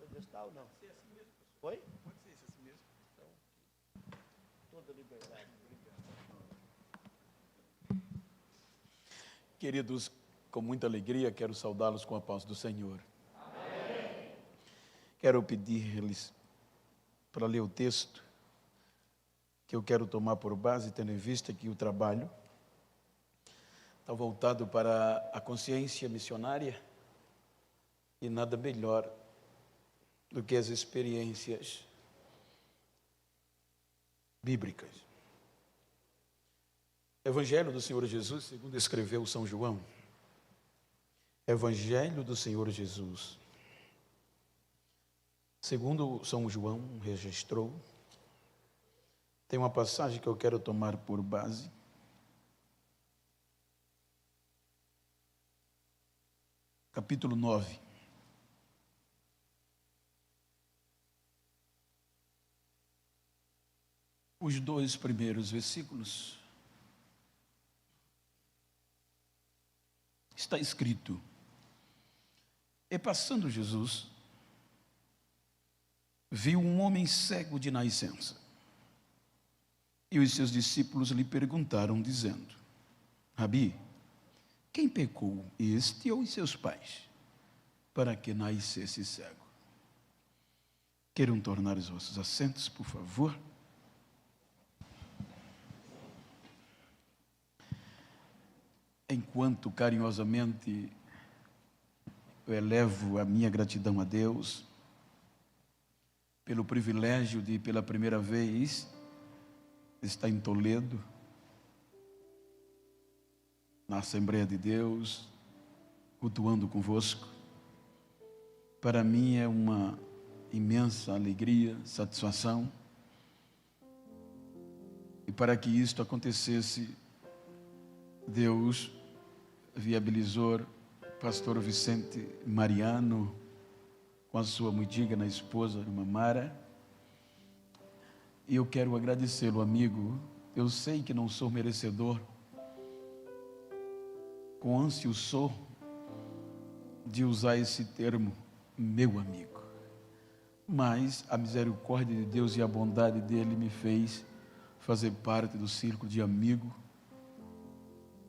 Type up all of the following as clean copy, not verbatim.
Onde está ou não? Pode ser assim mesmo, pastor. Oi? Pode ser isso assim mesmo. Então, toda liberdade. Queridos, com muita alegria, quero saudá-los com a paz do Senhor. Amém. Quero pedir-lhes para ler o texto que eu quero tomar por base, tendo em vista que o trabalho está voltado para a consciência missionária e nada melhor do que as experiências bíblicas. Evangelho do Senhor Jesus, segundo escreveu São João. Evangelho do Senhor Jesus, segundo São João registrou, tem uma passagem que eu quero tomar por base. Capítulo 9. Os 2 primeiros versículos. Está escrito: E passando Jesus, viu um homem cego de nascença. E os seus discípulos lhe perguntaram, dizendo: Rabi, quem pecou, este ou os seus pais, para que nascesse cego? Queiram tornar os vossos assentos, por favor. Enquanto carinhosamente eu elevo a minha gratidão a Deus pelo privilégio de, pela primeira vez, estar em Toledo, na Assembleia de Deus, cultuando convosco. Para mim é uma imensa alegria, satisfação. E para que isto acontecesse, Deus viabilizou pastor Vicente Mariano com a sua muito digna esposa, irmã Mara. E eu quero agradecê-lo, amigo. Eu sei que não sou merecedor, com ânsia sou de usar esse termo, meu amigo. Mas a misericórdia de Deus e a bondade dele me fez fazer parte do círculo de amigo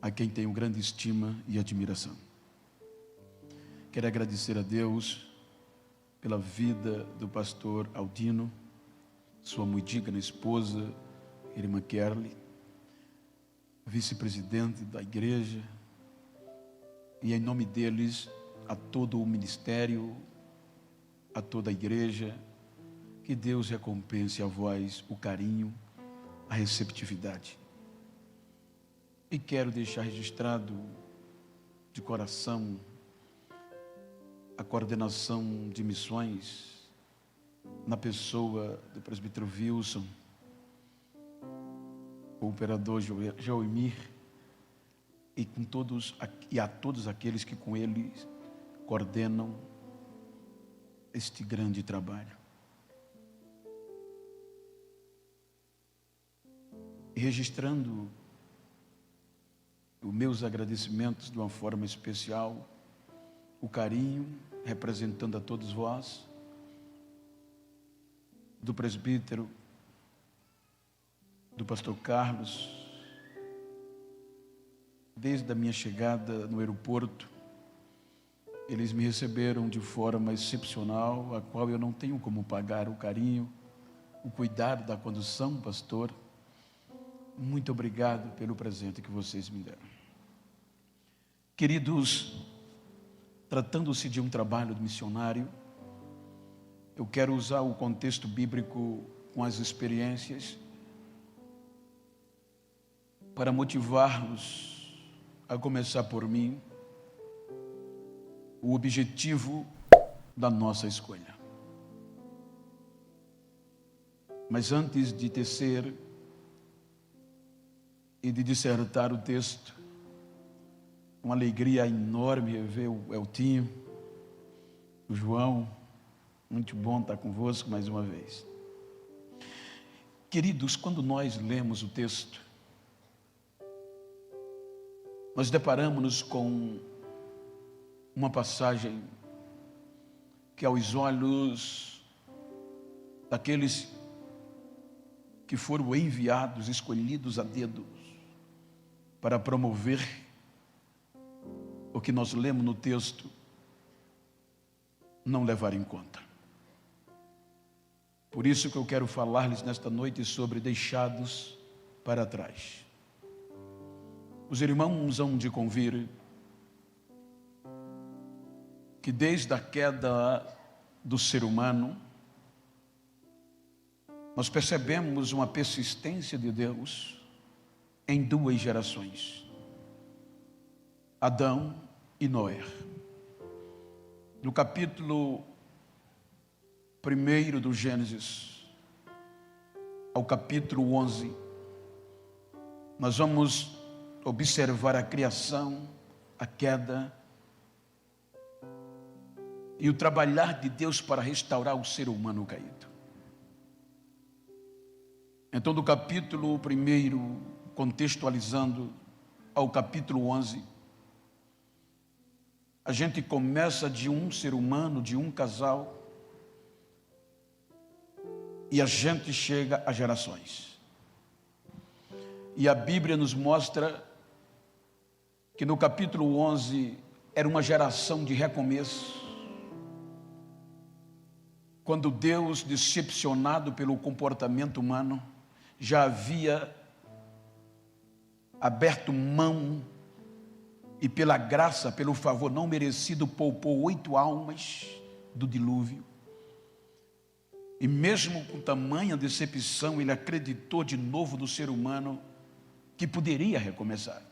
a quem tenho grande estima e admiração. Quero agradecer a Deus pela vida do pastor Aldino, sua muito digna esposa, irmã Kerly, vice-presidente da igreja, e em nome deles, a todo o ministério, a toda a igreja, que Deus recompense a vós o carinho, a receptividade. E quero deixar registrado de coração a coordenação de missões na pessoa do presbítero Wilson, o operador Joemir, e a todos aqueles que com ele coordenam este grande trabalho. E registrando os meus agradecimentos de uma forma especial, o carinho, representando a todos vós, do presbítero, do pastor Carlos, desde a minha chegada no aeroporto, eles me receberam de forma excepcional, a qual eu não tenho como pagar o carinho, o cuidado da condução, pastor. Muito obrigado pelo presente que vocês me deram. Queridos, tratando-se de um trabalho missionário, eu quero usar o contexto bíblico com as experiências para motivá-los a começar por mim o objetivo da nossa escolha. Mas antes de tecer e de dissertar o texto, uma alegria enorme ver o Eltinho, o João, muito bom estar convosco mais uma vez. Queridos, quando nós lemos o texto, nós deparamos-nos com uma passagem que aos olhos daqueles que foram enviados, escolhidos a dedo, para promover o que nós lemos no texto, não levar em conta. Por isso que eu quero falar-lhes nesta noite sobre deixados para trás. Os irmãos hão de convir que desde a queda do ser humano, nós percebemos uma persistência de Deus em duas gerações, Adão e Noé. No capítulo 1 do Gênesis ao capítulo 11, nós vamos observar a criação, a queda e o trabalhar de Deus para restaurar o ser humano caído. Então, do capítulo 1, contextualizando, ao capítulo 11, a gente começa de um ser humano, de um casal, e a gente chega a gerações. E a Bíblia nos mostra que no capítulo 11 era uma geração de recomeço, quando Deus, decepcionado pelo comportamento humano, já havia aberto mão e pela graça, pelo favor não merecido, poupou 8 almas do dilúvio. E mesmo com tamanha decepção, ele acreditou de novo no ser humano que poderia recomeçar.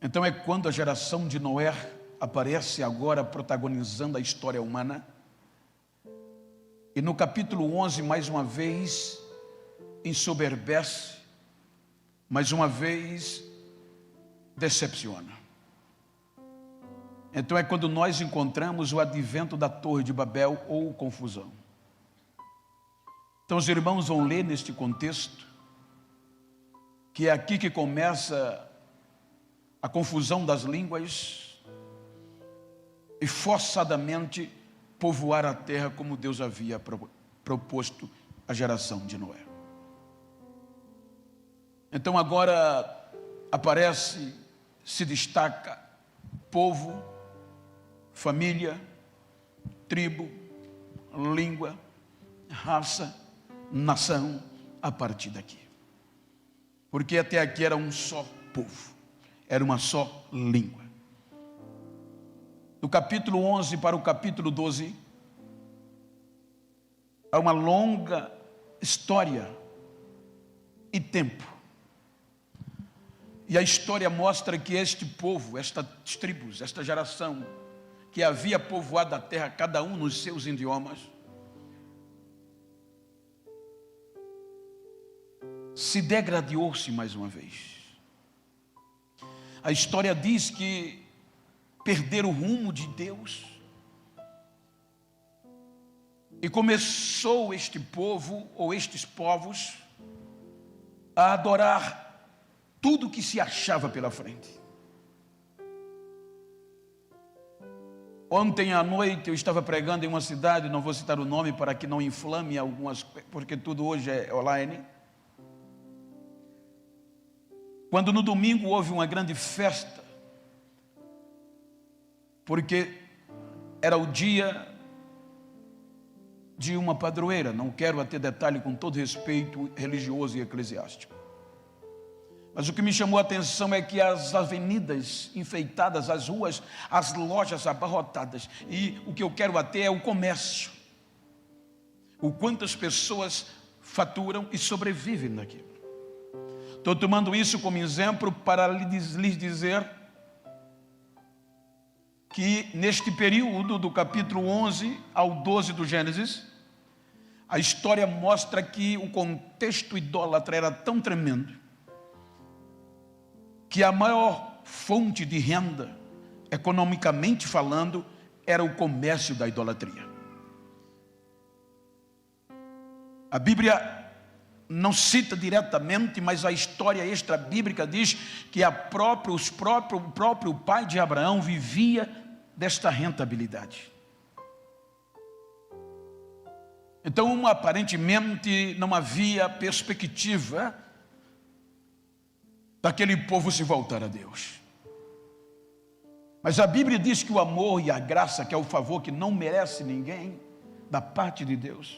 Então é quando a geração de Noé aparece agora protagonizando a história humana. E no capítulo 11, mais uma vez, ensoberbece, mais uma vez, decepciona. Então é quando nós encontramos o advento da Torre de Babel ou confusão. Então os irmãos vão ler neste contexto, que é aqui que começa a confusão das línguas e forçadamente povoar a terra como Deus havia proposto à geração de Noé. Então agora aparece, se destaca povo, família, tribo, língua, raça, nação, a partir daqui. Porque até aqui era um só povo, era uma só língua. Do capítulo 11 para o capítulo 12, há uma longa história e tempo. E a história mostra que este povo, estas tribos, esta geração, que havia povoado a terra, cada um nos seus idiomas, se degradou-se mais uma vez. A história diz que perderam o rumo de Deus, e começou este povo, ou estes povos, a adorar tudo que se achava pela frente. Ontem à noite eu estava pregando em uma cidade, não vou citar o nome para que não inflame algumas, porque tudo hoje é online. Quando no domingo houve uma grande festa, porque era o dia de uma padroeira, não quero até detalhe, com todo respeito religioso e eclesiástico. Mas o que me chamou a atenção é que as avenidas enfeitadas, as ruas, as lojas abarrotadas, e o que eu quero até é o comércio, o quanto as pessoas faturam e sobrevivem naquilo. Estou tomando isso como exemplo para lhes dizer que neste período do capítulo 11 ao 12 do Gênesis, a história mostra que o contexto idólatra era tão tremendo que a maior fonte de renda, economicamente falando, era o comércio da idolatria. A Bíblia não cita diretamente, mas a história extra-bíblica diz que o próprio pai de Abraão vivia desta rentabilidade. Então, aparentemente, não havia perspectiva daquele povo se voltar a Deus. Mas a Bíblia diz que o amor e a graça, que é o favor que não merece ninguém, da parte de Deus,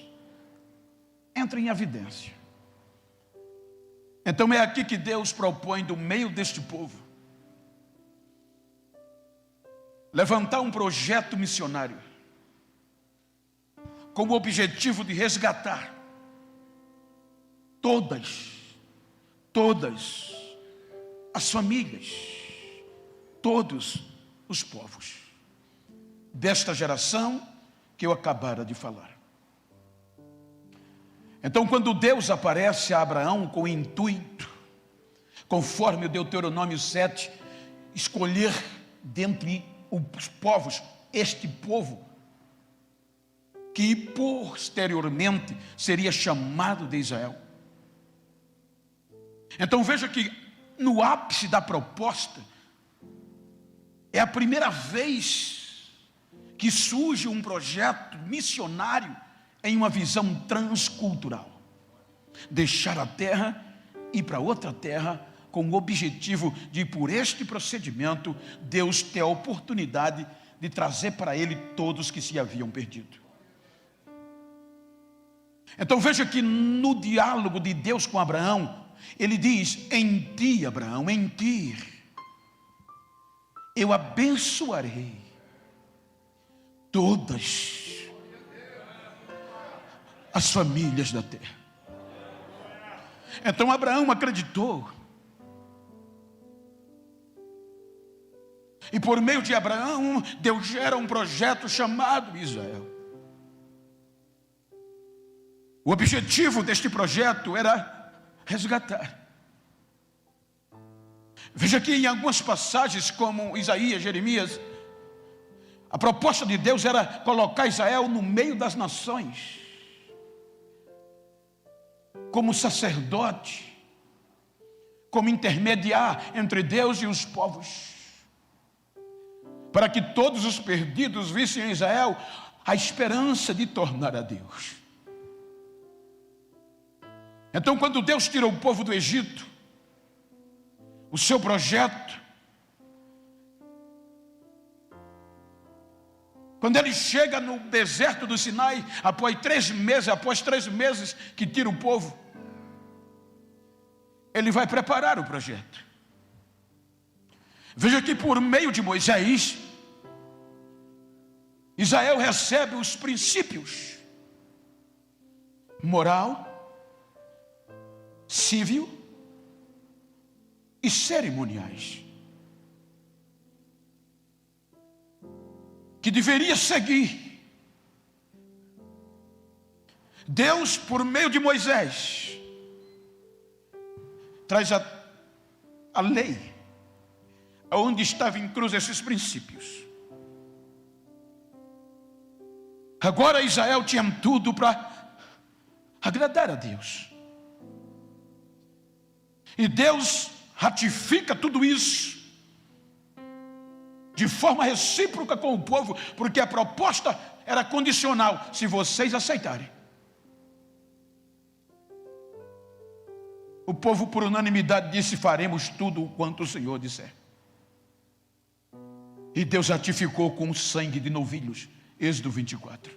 entra em evidência. Então é aqui que Deus propõe, do meio deste povo, levantar um projeto missionário, com o objetivo de resgatar todas as famílias, todos os povos desta geração que eu acabara de falar. Então, quando Deus aparece a Abraão com o intuito, conforme o Deuteronômio 7, escolher dentre os povos este povo, que posteriormente seria chamado de Israel. Então veja que no ápice da proposta, é a primeira vez que surge um projeto missionário em uma visão transcultural. Deixar a terra e ir para outra terra, com o objetivo de, por este procedimento, Deus ter a oportunidade de trazer para ele todos que se haviam perdido. Então veja que no diálogo de Deus com Abraão, ele diz: em ti, Abraão, em ti eu abençoarei todas as famílias da terra. Então Abraão acreditou, e por meio de Abraão, Deus gera um projeto chamado Israel. O objetivo deste projeto era resgatar. Veja que em algumas passagens, como Isaías, Jeremias, a proposta de Deus era colocar Israel no meio das nações, como sacerdote, como intermediar entre Deus e os povos, para que todos os perdidos vissem em Israel a esperança de tornar a Deus. Então, quando Deus tira o povo do Egito, o seu projeto, quando ele chega no deserto do Sinai, após 3 meses que tira o povo, ele vai preparar o projeto. Veja que por meio de Moisés, Israel recebe os princípios moral, civil e cerimoniais que deveria seguir. Deus, por meio de Moisés, traz a lei, onde estavam inclusos esses princípios. Agora Israel tinha tudo para agradar a Deus. E Deus ratifica tudo isso de forma recíproca com o povo, porque a proposta era condicional: se vocês aceitarem. O povo, por unanimidade, disse: faremos tudo o quanto o Senhor disser. E Deus ratificou com o sangue de novilhos. Êxodo 24.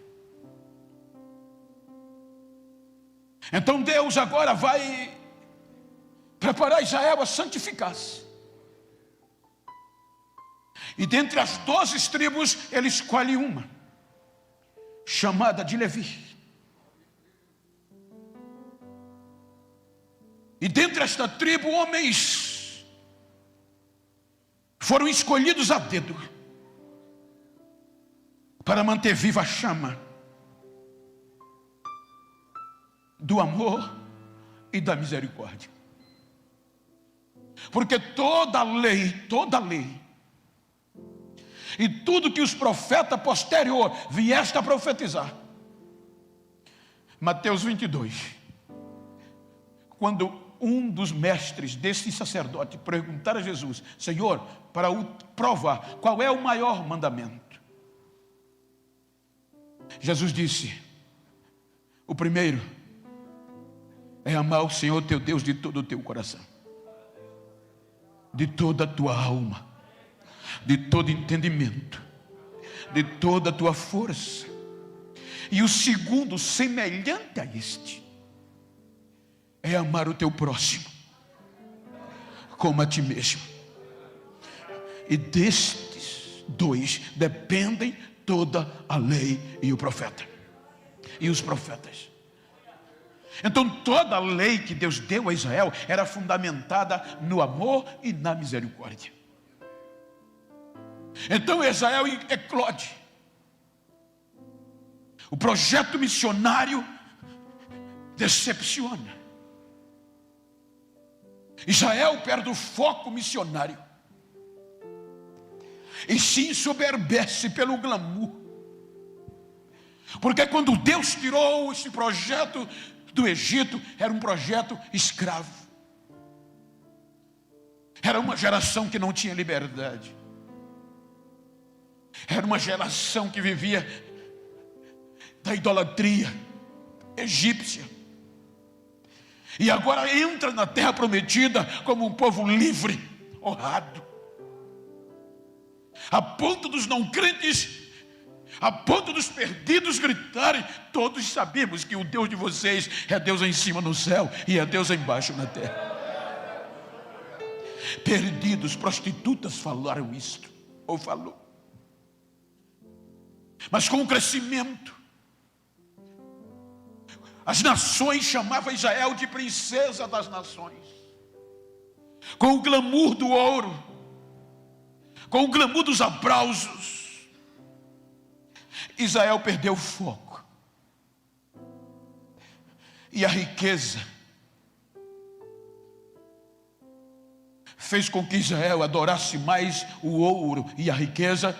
Então Deus agora vai preparar Israel a santificar-se. E dentre as 12 tribos, ele escolhe uma, chamada de Levi. E dentre esta tribo, homens foram escolhidos a dedo, para manter viva a chama do amor e da misericórdia. Porque toda lei, e tudo que os profetas posterior vieste a profetizar, Mateus 22, quando um dos mestres desse sacerdote perguntar a Jesus: Senhor, para provar qual é o maior mandamento, Jesus disse: o primeiro é amar o Senhor teu Deus de todo o teu coração, de toda a tua alma, de todo entendimento, de toda a tua força. E o segundo, semelhante a este, é amar o teu próximo como a ti mesmo. E destes dois dependem toda a lei e o profeta. E os profetas. Então toda a lei que Deus deu a Israel era fundamentada no amor e na misericórdia. Então Israel eclode. O projeto missionário decepciona. Israel perde o foco missionário e se ensoberbece pelo glamour. Porque quando Deus tirou esse projeto do Egito, era um projeto escravo. Era uma geração que não tinha liberdade. Era uma geração que vivia da idolatria egípcia. E agora entra na terra prometida como um povo livre, honrado. A ponto dos não crentes, a ponto dos perdidos gritarem: todos sabemos que o Deus de vocês é Deus em cima no céu e é Deus embaixo na terra. Perdidos, prostitutas falaram isto, ou falou. Mas com o crescimento, as nações chamavam Israel de princesa das nações. Com o glamour do ouro, com o glamour dos aplausos, Israel perdeu o foco. E a riqueza fez com que Israel adorasse mais o ouro e a riqueza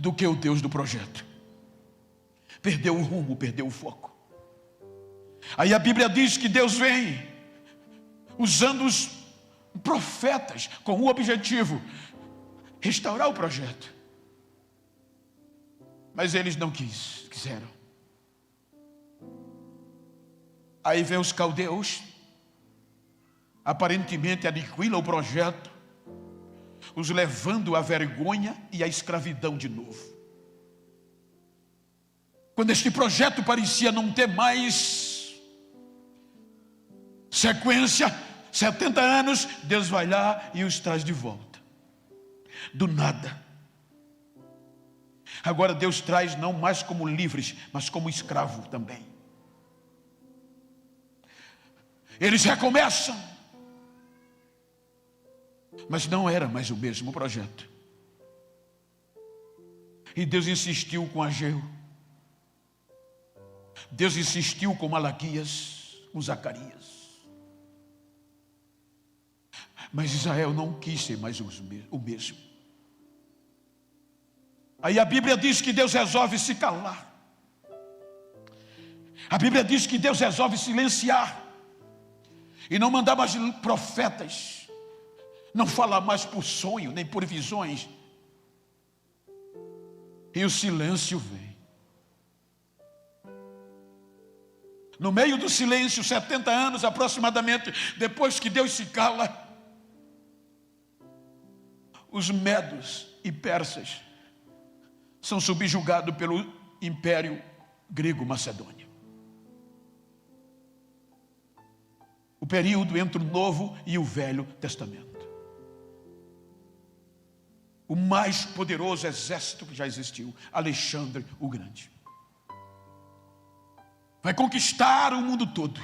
do que o Deus do projeto. Perdeu o rumo, perdeu o foco. Aí a Bíblia diz que Deus vem usando os profetas com o objetivo restaurar o projeto. Mas eles não quiseram. Aí vem os caldeus, aparentemente aniquilam o projeto, os levando à vergonha e à escravidão de novo. Quando este projeto parecia não ter mais sequência, 70 anos, Deus vai lá e os traz de volta. Do nada. Agora Deus traz não mais como livres, mas como escravo também. Eles recomeçam. Mas não era mais o mesmo projeto. E Deus insistiu com Ageu. Deus insistiu com Malaquias, com Zacarias. Mas Israel não quis ser mais o mesmo. Aí a Bíblia diz que Deus resolve se calar. A Bíblia diz que Deus resolve silenciar. E não mandar mais profetas. Não falar mais por sonho, nem por visões. E o silêncio vem. No meio do silêncio, 70 anos aproximadamente, depois que Deus se cala, os medos e persas são subjugados pelo Império Grego-Macedônio. O período entre o Novo e o Velho Testamento. O mais poderoso exército que já existiu, Alexandre o Grande, vai conquistar o mundo todo.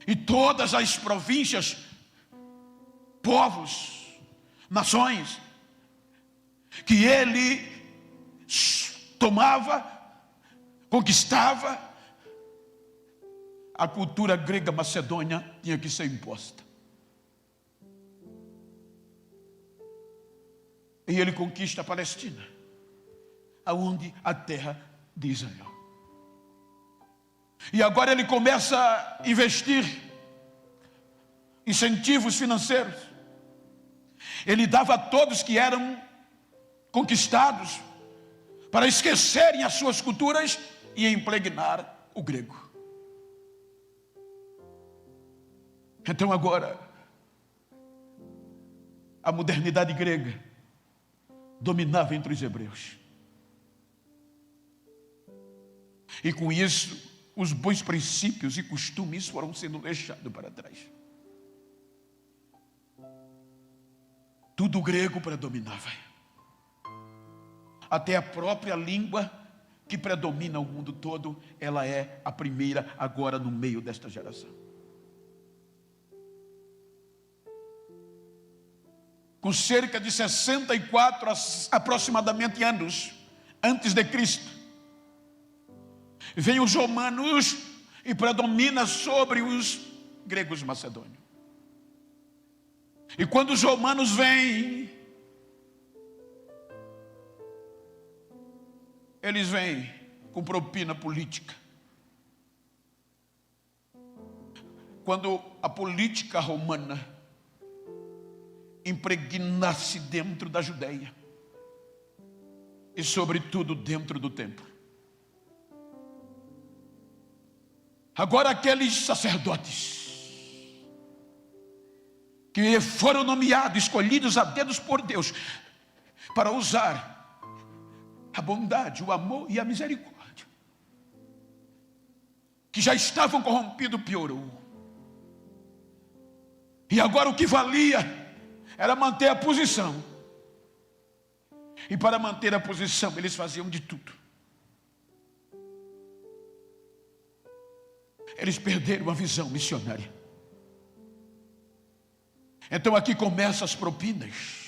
E todas as províncias, povos, nações, que ele tomava, conquistava, a cultura grega macedônia tinha que ser imposta. E ele conquista a Palestina, aonde a terra de Israel. E agora ele começa a investir incentivos financeiros. Ele dava a todos que eram conquistados para esquecerem as suas culturas e impregnar o grego. Então agora, a modernidade grega dominava entre os hebreus. E com isso, os bons princípios e costumes foram sendo deixados para trás. Tudo grego predominava. Até a própria língua que predomina o mundo todo, ela é a primeira agora no meio desta geração. Com cerca de 64 aproximadamente anos antes de Cristo, vem os romanos e predomina sobre os gregos macedônios. E quando os romanos vêm, eles vêm com propina política. Quando a política romana impregna-se dentro da Judeia e sobretudo dentro do templo. Agora aqueles sacerdotes que foram nomeados, escolhidos a dedos por Deus para usar a bondade, o amor e a misericórdia, que já estavam corrompidos, piorou. E agora o que valia era manter a posição. E para manter a posição, eles faziam de tudo. Eles perderam a visão missionária. Então aqui começam as propinas.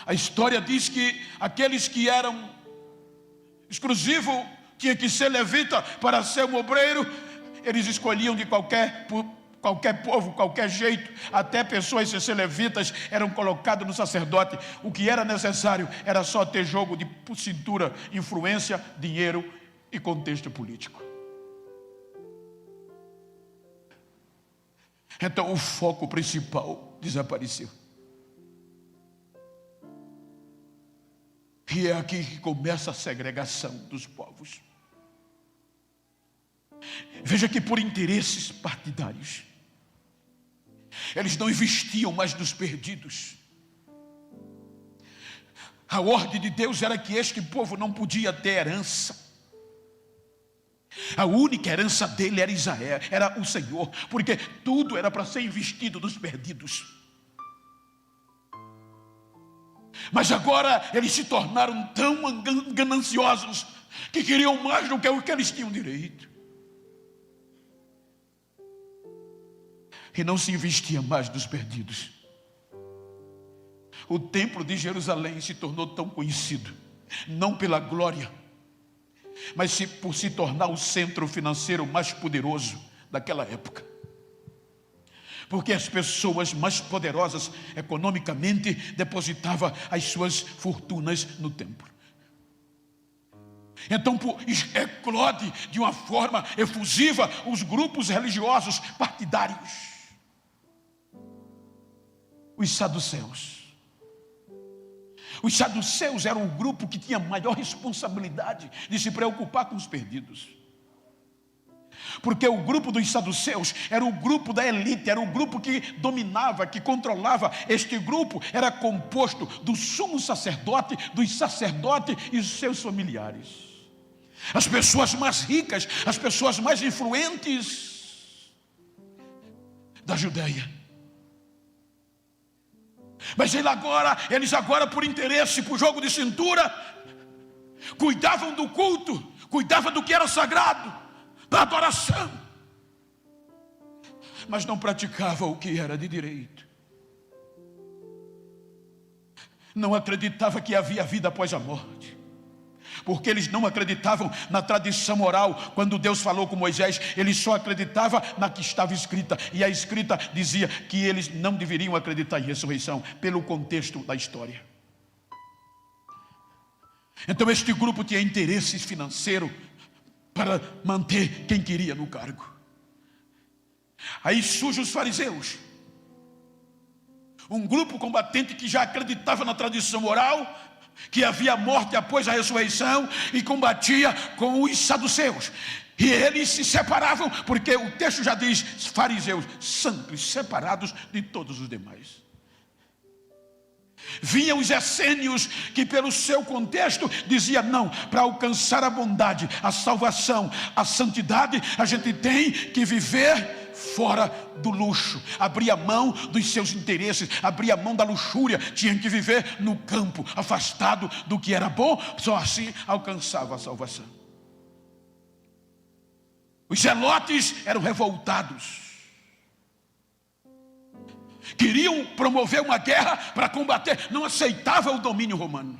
A história diz que aqueles que eram exclusivos, tinha que ser levita para ser um obreiro, eles escolhiam de qualquer povo, qualquer jeito, até pessoas sem ser levitas eram colocadas no sacerdote. O que era necessário era só ter jogo de cintura, influência, dinheiro e contexto político. Então o foco principal desapareceu. E é aqui que começa a segregação dos povos. Veja que por interesses partidários, eles não investiam mais nos perdidos. A ordem de Deus era que este povo não podia ter herança. A única herança dele era Israel, era o Senhor, porque tudo era para ser investido nos perdidos. Mas agora eles se tornaram tão gananciosos que queriam mais do que o que eles tinham direito. E não se investia mais nos perdidos. O templo de Jerusalém se tornou tão conhecido, não pela glória, mas por se tornar o centro financeiro mais poderoso daquela época. Porque as pessoas mais poderosas economicamente depositavam as suas fortunas no templo. Então eclode de uma forma efusiva os grupos religiosos partidários. Os saduceus. Os saduceus eram o grupo que tinha maior responsabilidade de se preocupar com os perdidos. Porque o grupo dos saduceus era o grupo da elite, era o grupo que dominava, que controlava. Este grupo era composto do sumo sacerdote, dos sacerdotes e os seus familiares. As pessoas mais ricas, as pessoas mais influentes da Judeia. Mas eles agora por interesse, por jogo de cintura, cuidavam do culto, cuidavam do que era sagrado, da adoração, mas não praticavam o que era de direito. Não acreditava que havia vida após a morte, porque eles não acreditavam na tradição oral. Quando Deus falou com Moisés, eles só acreditavam na que estava escrita, e a escrita dizia que eles não deveriam acreditar em ressurreição, pelo contexto da história. Então este grupo tinha interesses financeiros para manter quem queria no cargo. Aí surgem os fariseus. Um grupo combatente que já acreditava na tradição oral, que havia morte após a ressurreição, e combatia com os saduceus. E eles se separavam, porque o texto já diz, fariseus, santos, separados de todos os demais. Vinham os essênios, que pelo seu contexto dizia, não, para alcançar a bondade, a salvação, a santidade, a gente tem que viver fora do luxo, abria mão dos seus interesses, abria mão da luxúria, tinha que viver no campo, afastado do que era bom, só assim alcançava a salvação. Os zelotes eram revoltados, queriam promover uma guerra para combater, não aceitavam o domínio romano.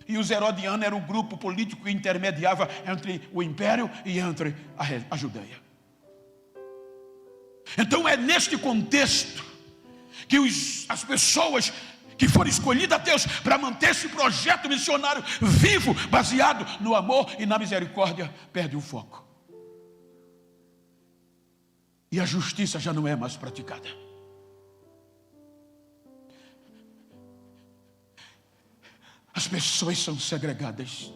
E os herodianos eram o grupo político que intermediava entre o império e entre a Judeia. Então é neste contexto que as pessoas que foram escolhidas a Deus para manter esse projeto missionário vivo, baseado no amor e na misericórdia, perdem o foco. E a justiça já não é mais praticada. As pessoas são segregadas.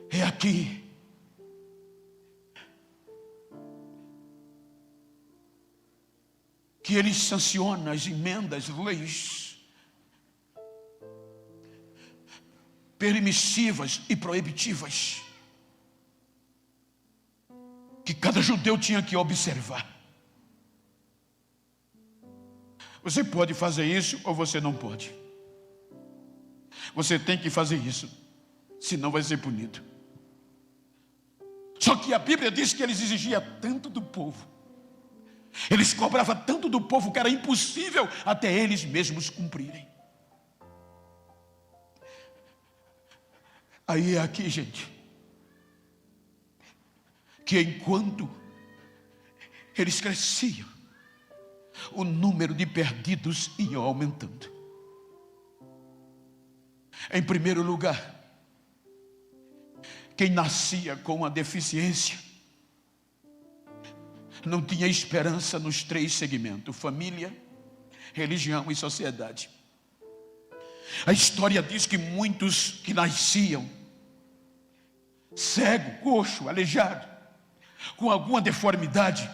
É aqui que ele sanciona as emendas, leis permissivas e proibitivas, que cada judeu tinha que observar. Você pode fazer isso ou você não pode. Você tem que fazer isso, senão vai ser punido. Só que a Bíblia diz que eles exigiam tanto do povo, eles cobravam tanto do povo, que era impossível até eles mesmos cumprirem. Aí é aqui, gente, que enquanto eles cresciam, o número de perdidos ia aumentando. Em primeiro lugar, quem nascia com uma deficiência não tinha esperança nos 3 segmentos: família, religião e sociedade. A história diz que muitos que nasciam cego, coxo, aleijado, com alguma deformidade,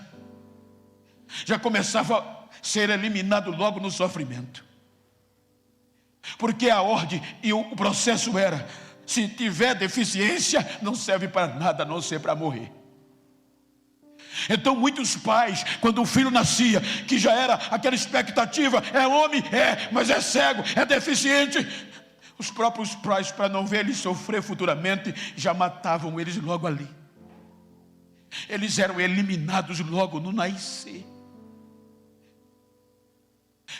já começava a ser eliminado logo no sofrimento. Porque a ordem e o processo era: se tiver deficiência, não serve para nada a não ser para morrer. Então muitos pais, quando o filho nascia, que já era aquela expectativa, é homem, mas é cego, é deficiente, os próprios pais, para não ver ele sofrer futuramente, já matavam eles logo ali. Eles eram eliminados logo no nascer,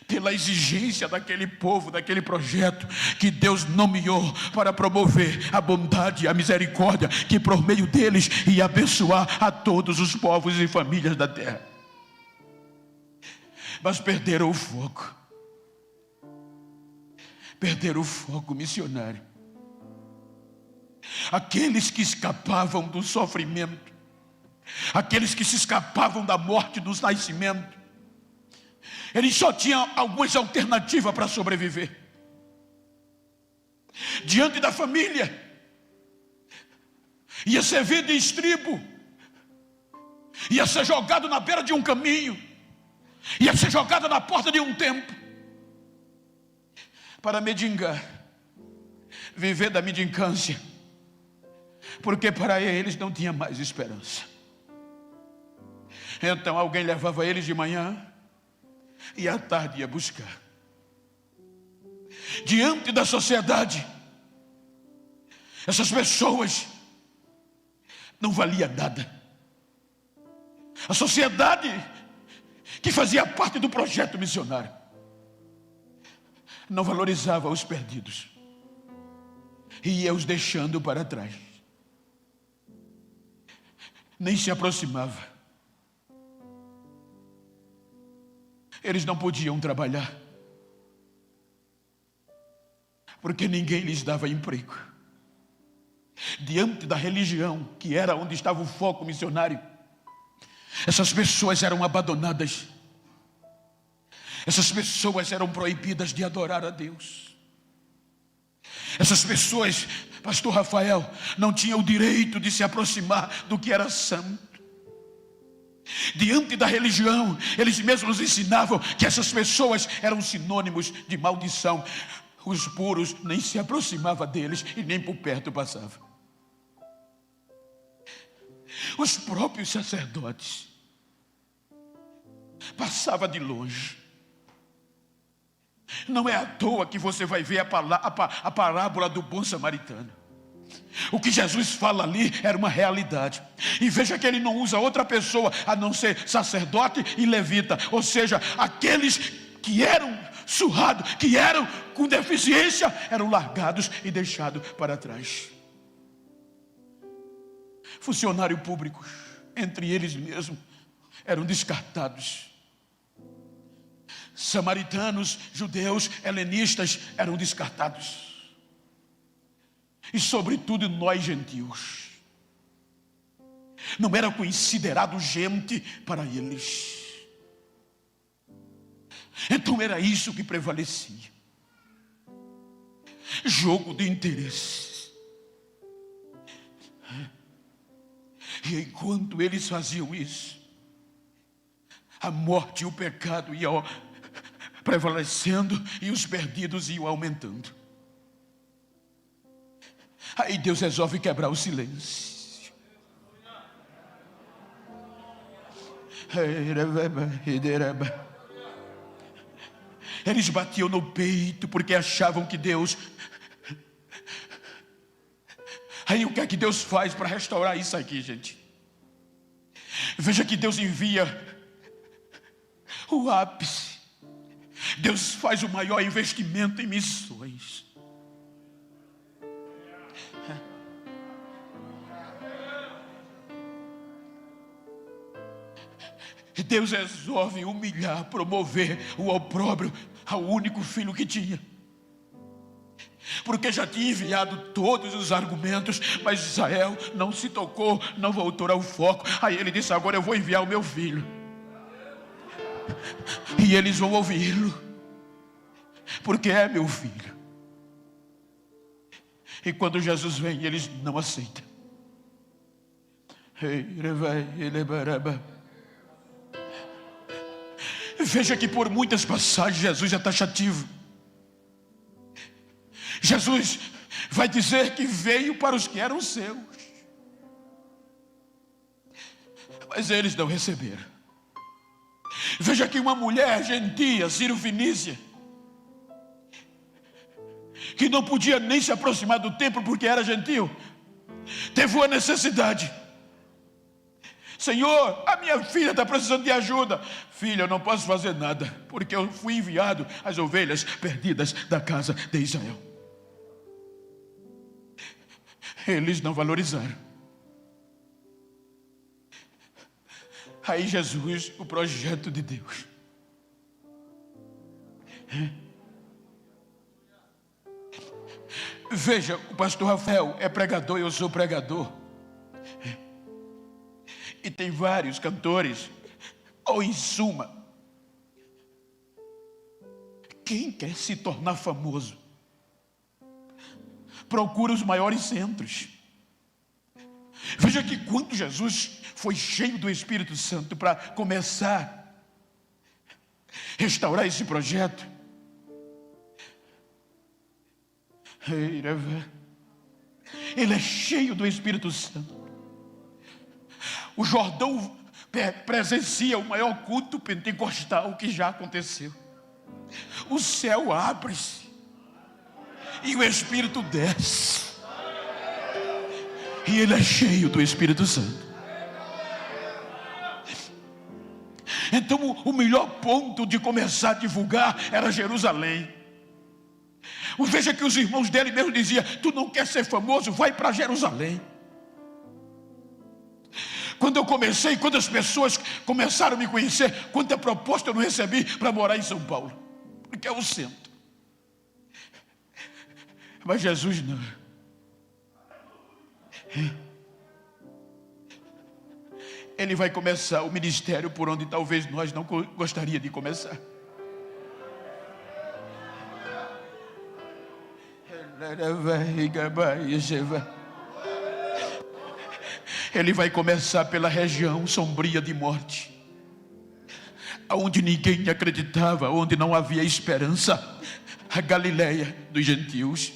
pela exigência daquele povo, daquele projeto que Deus nomeou para promover a bondade e a misericórdia, que por meio deles ia abençoar a todos os povos e famílias da terra. Mas perderam o foco. Perderam o foco missionário. Aqueles que escapavam do sofrimento, aqueles que se escapavam da morte, dos nascimentos, eles só tinham algumas alternativas para sobreviver. Diante da família, ia ser vida em estribo, ia ser jogado na beira de um caminho, ia ser jogado na porta de um templo, para mendigar, viver da mendicância, porque para eles não tinha mais esperança. Então alguém levava eles de manhã e à tarde ia buscar. Diante da sociedade, essas pessoas não valia nada. A sociedade que fazia parte do projeto missionário não valorizava os perdidos e ia os deixando para trás. Nem se aproximava. Eles não podiam trabalhar, porque ninguém lhes dava emprego. Diante da religião, que era onde estava o foco missionário, Essas pessoas eram abandonadas. Essas pessoas eram proibidas de adorar a Deus. Essas pessoas, pastor Rafael, não tinham o direito de se aproximar do que era santo. Diante da religião, eles mesmos ensinavam que essas pessoas eram sinônimos de maldição. Os puros nem se aproximavam deles e nem por perto passavam. Os próprios sacerdotes passavam de longe. Não é à toa que você vai ver a parábola do bom samaritano. O que Jesus fala ali era uma realidade. E veja que ele não usa outra pessoa a não ser sacerdote e levita. Ou seja, aqueles que eram surrados, que eram com deficiência, eram largados e deixados para trás. Funcionários públicos, entre eles mesmos, eram descartados. Samaritanos, judeus, helenistas eram descartados. E sobretudo nós gentios. Não era considerado gente para eles. Então era isso que prevalecia. Jogo de interesses. E enquanto eles faziam isso, a morte e o pecado iam prevalecendo e os perdidos iam aumentando. Aí Deus resolve quebrar o silêncio. Eles batiam no peito porque achavam que Deus... Aí o que é que Deus faz para restaurar isso aqui, gente? Veja que Deus envia o ápice. Deus faz o maior investimento em missões. Deus resolve humilhar, promover o opróbrio ao único filho que tinha. Porque já tinha enviado todos os argumentos, mas Israel não se tocou, não voltou ao foco. Aí ele disse: agora eu vou enviar o meu filho. E eles vão ouvi-lo, porque é meu filho. E quando Jesus vem, eles não aceitam. Veja que por muitas passagens Jesus é taxativo. Jesus vai dizer que veio para os que eram seus, mas eles não receberam. Veja que uma mulher gentia, Ciro-fenícia, que não podia nem se aproximar do templo porque era gentil, teve uma necessidade. Senhor, a minha filha está precisando de ajuda. Filha, eu não posso fazer nada, porque eu fui enviado às ovelhas perdidas da casa de Israel. Eles não valorizaram. Aí Jesus, o projeto de Deus. Veja, o pastor Rafael é pregador e eu sou pregador. E tem vários cantores. Ou em suma, quem quer se tornar famoso procura os maiores centros. Veja que quando Jesus foi cheio do Espírito Santo para começar a restaurar esse projeto, ele é cheio do Espírito Santo. O Jordão presencia o maior culto pentecostal que já aconteceu. O céu abre-se e o Espírito desce. E ele é cheio do Espírito Santo. Então o melhor ponto de começar a divulgar era Jerusalém. Veja que os irmãos dele mesmo diziam: tu não quer ser famoso? Vai para Jerusalém. Quando eu comecei, quando as pessoas começaram a me conhecer, quanta proposta eu não recebi para morar em São Paulo, porque é o centro. Mas Jesus não. Ele vai começar o ministério por onde talvez nós não gostaríamos de começar. Ele vai começar pela região sombria de morte, onde ninguém acreditava, onde não havia esperança, a Galileia dos gentios.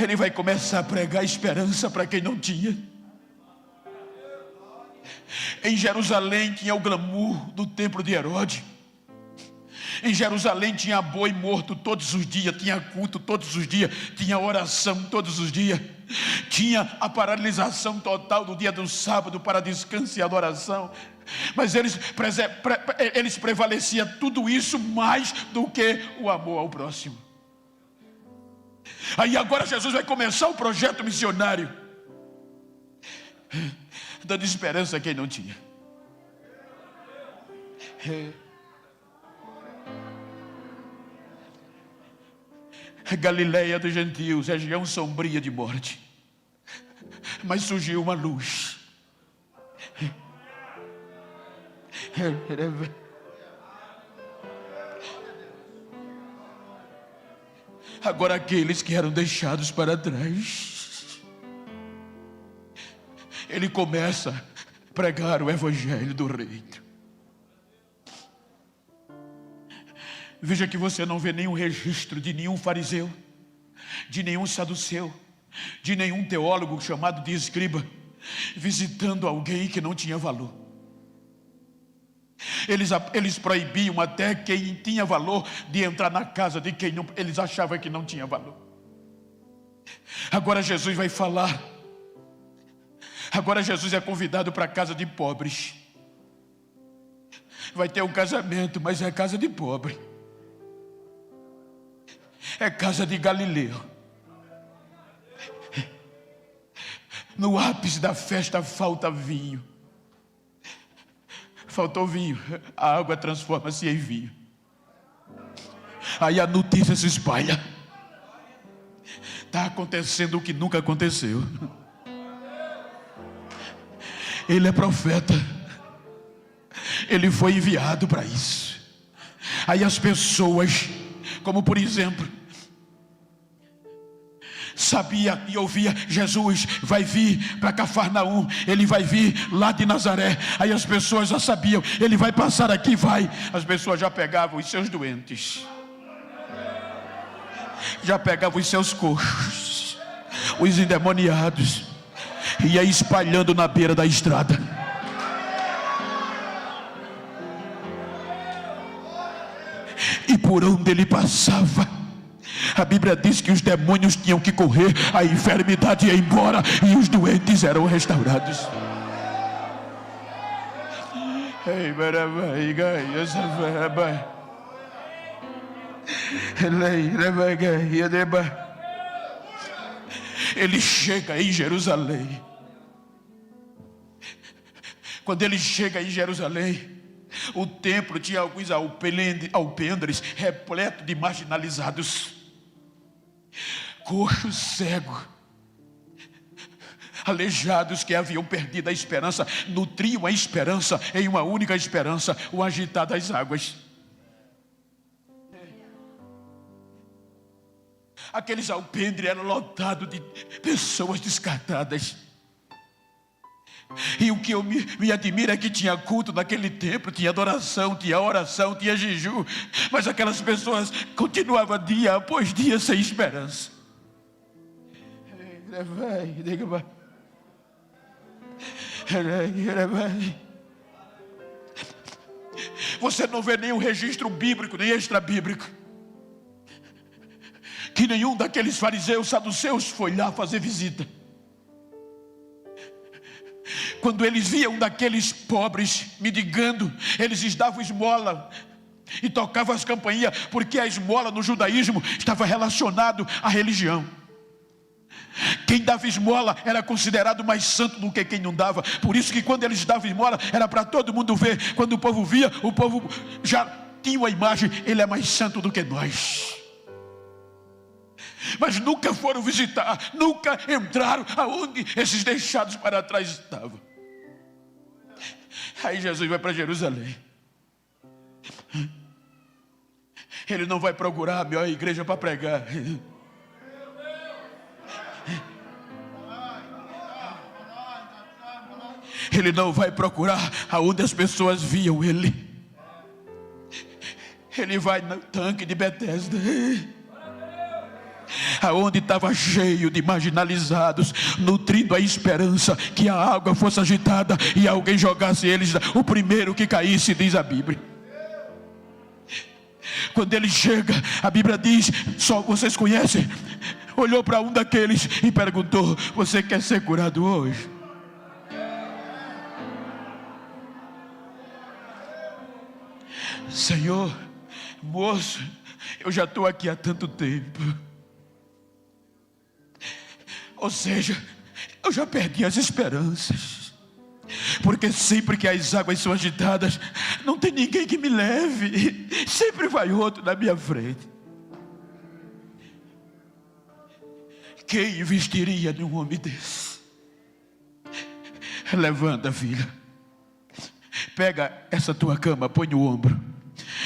Ele vai começar a pregar esperança para quem não tinha. Em Jerusalém tinha o glamour do templo de Herodes. Em Jerusalém tinha boi morto todos os dias, tinha culto todos os dias, tinha oração todos os dias, tinha a paralisação total do dia do sábado para descanso e adoração. Mas eles prevaleciam tudo isso mais do que o amor ao próximo. Aí agora Jesus vai começar o projeto missionário, dando esperança a quem não tinha. Galileia dos gentios, região sombria de morte, mas surgiu uma luz. Agora aqueles que eram deixados para trás, ele começa a pregar o evangelho do reino. Veja que você não vê nenhum registro de nenhum fariseu, de nenhum saduceu, de nenhum teólogo chamado de escriba, visitando alguém que não tinha valor. Eles proibiam até quem tinha valor de entrar na casa de quem eles achavam que não tinha valor. Agora Jesus vai falar. Agora Jesus é convidado para a casa de pobres. Vai ter um casamento, mas é casa de pobre. É casa de Galileu. No ápice da festa falta vinho. Faltou vinho. A água transforma-se em vinho. Aí a notícia se espalha. Está acontecendo o que nunca aconteceu. Ele é profeta. Ele foi enviado para isso. Aí as pessoas, como por exemplo, sabia e ouvia: Jesus vai vir para Cafarnaum, ele vai vir lá de Nazaré. Aí as pessoas já sabiam: ele vai passar aqui, vai. As pessoas já pegavam os seus doentes, já pegavam os seus coxos, os endemoniados, e ia espalhando na beira da estrada. E por onde ele passava, a Bíblia diz que os demônios tinham que correr, a enfermidade ia embora e os doentes eram restaurados. Ele chega em Jerusalém. Quando ele chega em Jerusalém, o templo tinha alguns alpendres repleto de marginalizados, coxos, cegos, aleijados que haviam perdido a esperança, nutriam a esperança em uma única esperança: o agitar das águas. Aqueles alpendres eram lotados de pessoas descartadas. E o que eu me admiro é que tinha culto naquele templo, tinha adoração, tinha oração, tinha jejum, mas aquelas pessoas continuavam dia após dia sem esperança. Você não vê nenhum registro bíblico, nem extra-bíblico, que nenhum daqueles fariseus, saduceus foi lá fazer visita. Quando eles viam daqueles pobres mendigando, eles davam esmola e tocavam as campainhas, porque a esmola no judaísmo estava relacionado à religião. Quem dava esmola era considerado mais santo do que quem não dava. Por isso que quando eles davam esmola, era para todo mundo ver. Quando o povo via, o povo já tinha a imagem: ele é mais santo do que nós. mas nunca foram visitar, nunca entraram aonde esses deixados para trás estavam. Aí Jesus vai para Jerusalém. Ele não vai procurar a melhor igreja para pregar. Ele não vai procurar aonde as pessoas viam ele. Ele vai no tanque de Betesda, aonde estava cheio de marginalizados, nutrindo a esperança que a água fosse agitada e alguém jogasse eles, o primeiro que caísse, diz a Bíblia. Quando ele chega, a Bíblia diz, só vocês conhecem, olhou para um daqueles e perguntou: você quer ser curado hoje? Senhor, moço, eu já estou aqui há tanto tempo. Ou seja, eu já perdi as esperanças, porque sempre que as águas são agitadas, não tem ninguém que me leve, sempre vai outro na minha frente. Quem investiria num homem desse? Levanta, filha, pega essa tua cama, põe no ombro.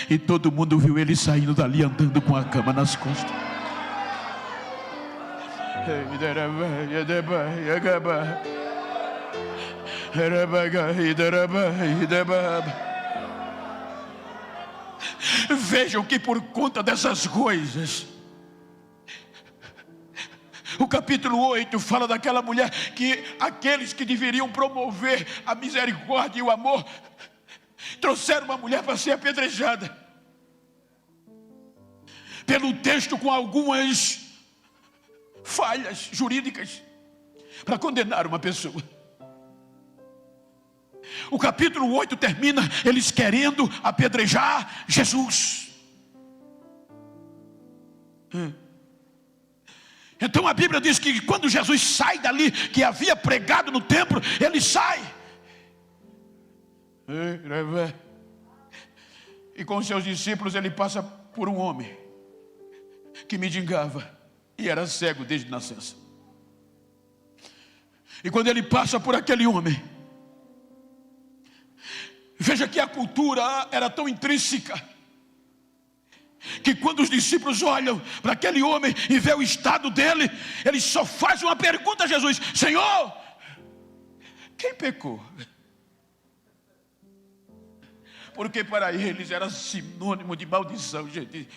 E todo mundo viu ele saindo dali andando com a cama nas costas. Vejam que por conta dessas coisas, o capítulo 8 fala daquela mulher que aqueles que deveriam promover a misericórdia e o amor trouxeram uma mulher para ser apedrejada. Pelo texto, com algumas falhas jurídicas, para condenar uma pessoa. O capítulo 8 termina eles querendo apedrejar Jesus. Então a Bíblia diz que quando Jesus sai dali, que havia pregado no templo, ele sai. E com seus discípulos ele passa por um homem que mendigava e era cego desde nascença. E quando ele passa por aquele homem, veja que a cultura era tão intrínseca, que quando os discípulos olham para aquele homem e vê o estado dele, eles só fazem uma pergunta a Jesus: Senhor, quem pecou? Porque para eles era sinônimo de maldição, gente.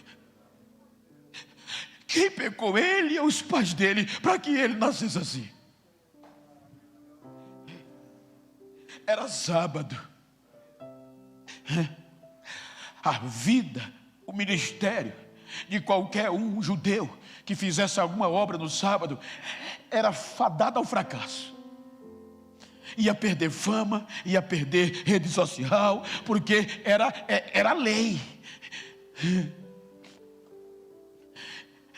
Quem pecou? Ele e os pais dele, para que ele nascesse assim. Era sábado. A vida, o ministério de qualquer um judeu que fizesse alguma obra no sábado era fadado ao fracasso. Ia perder fama, ia perder rede social, porque era lei.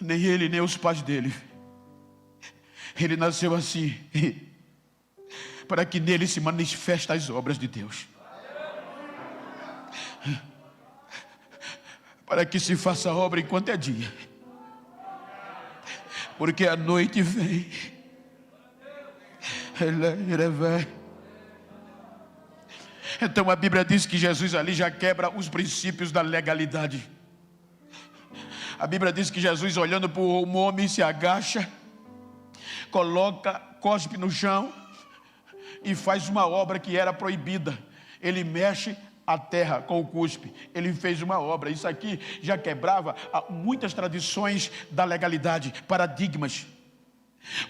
Nem ele, nem os pais dele. Ele nasceu assim, para que nele se manifestem as obras de Deus, para que se faça a obra enquanto é dia, porque a noite vem. Então a Bíblia diz que Jesus ali já quebra os princípios da legalidade. A Bíblia diz que Jesus, olhando para um homem, se agacha, cospe no chão e faz uma obra que era proibida. Ele mexe a terra com o cuspe. Ele fez uma obra. Isso aqui já quebrava muitas tradições da legalidade, paradigmas.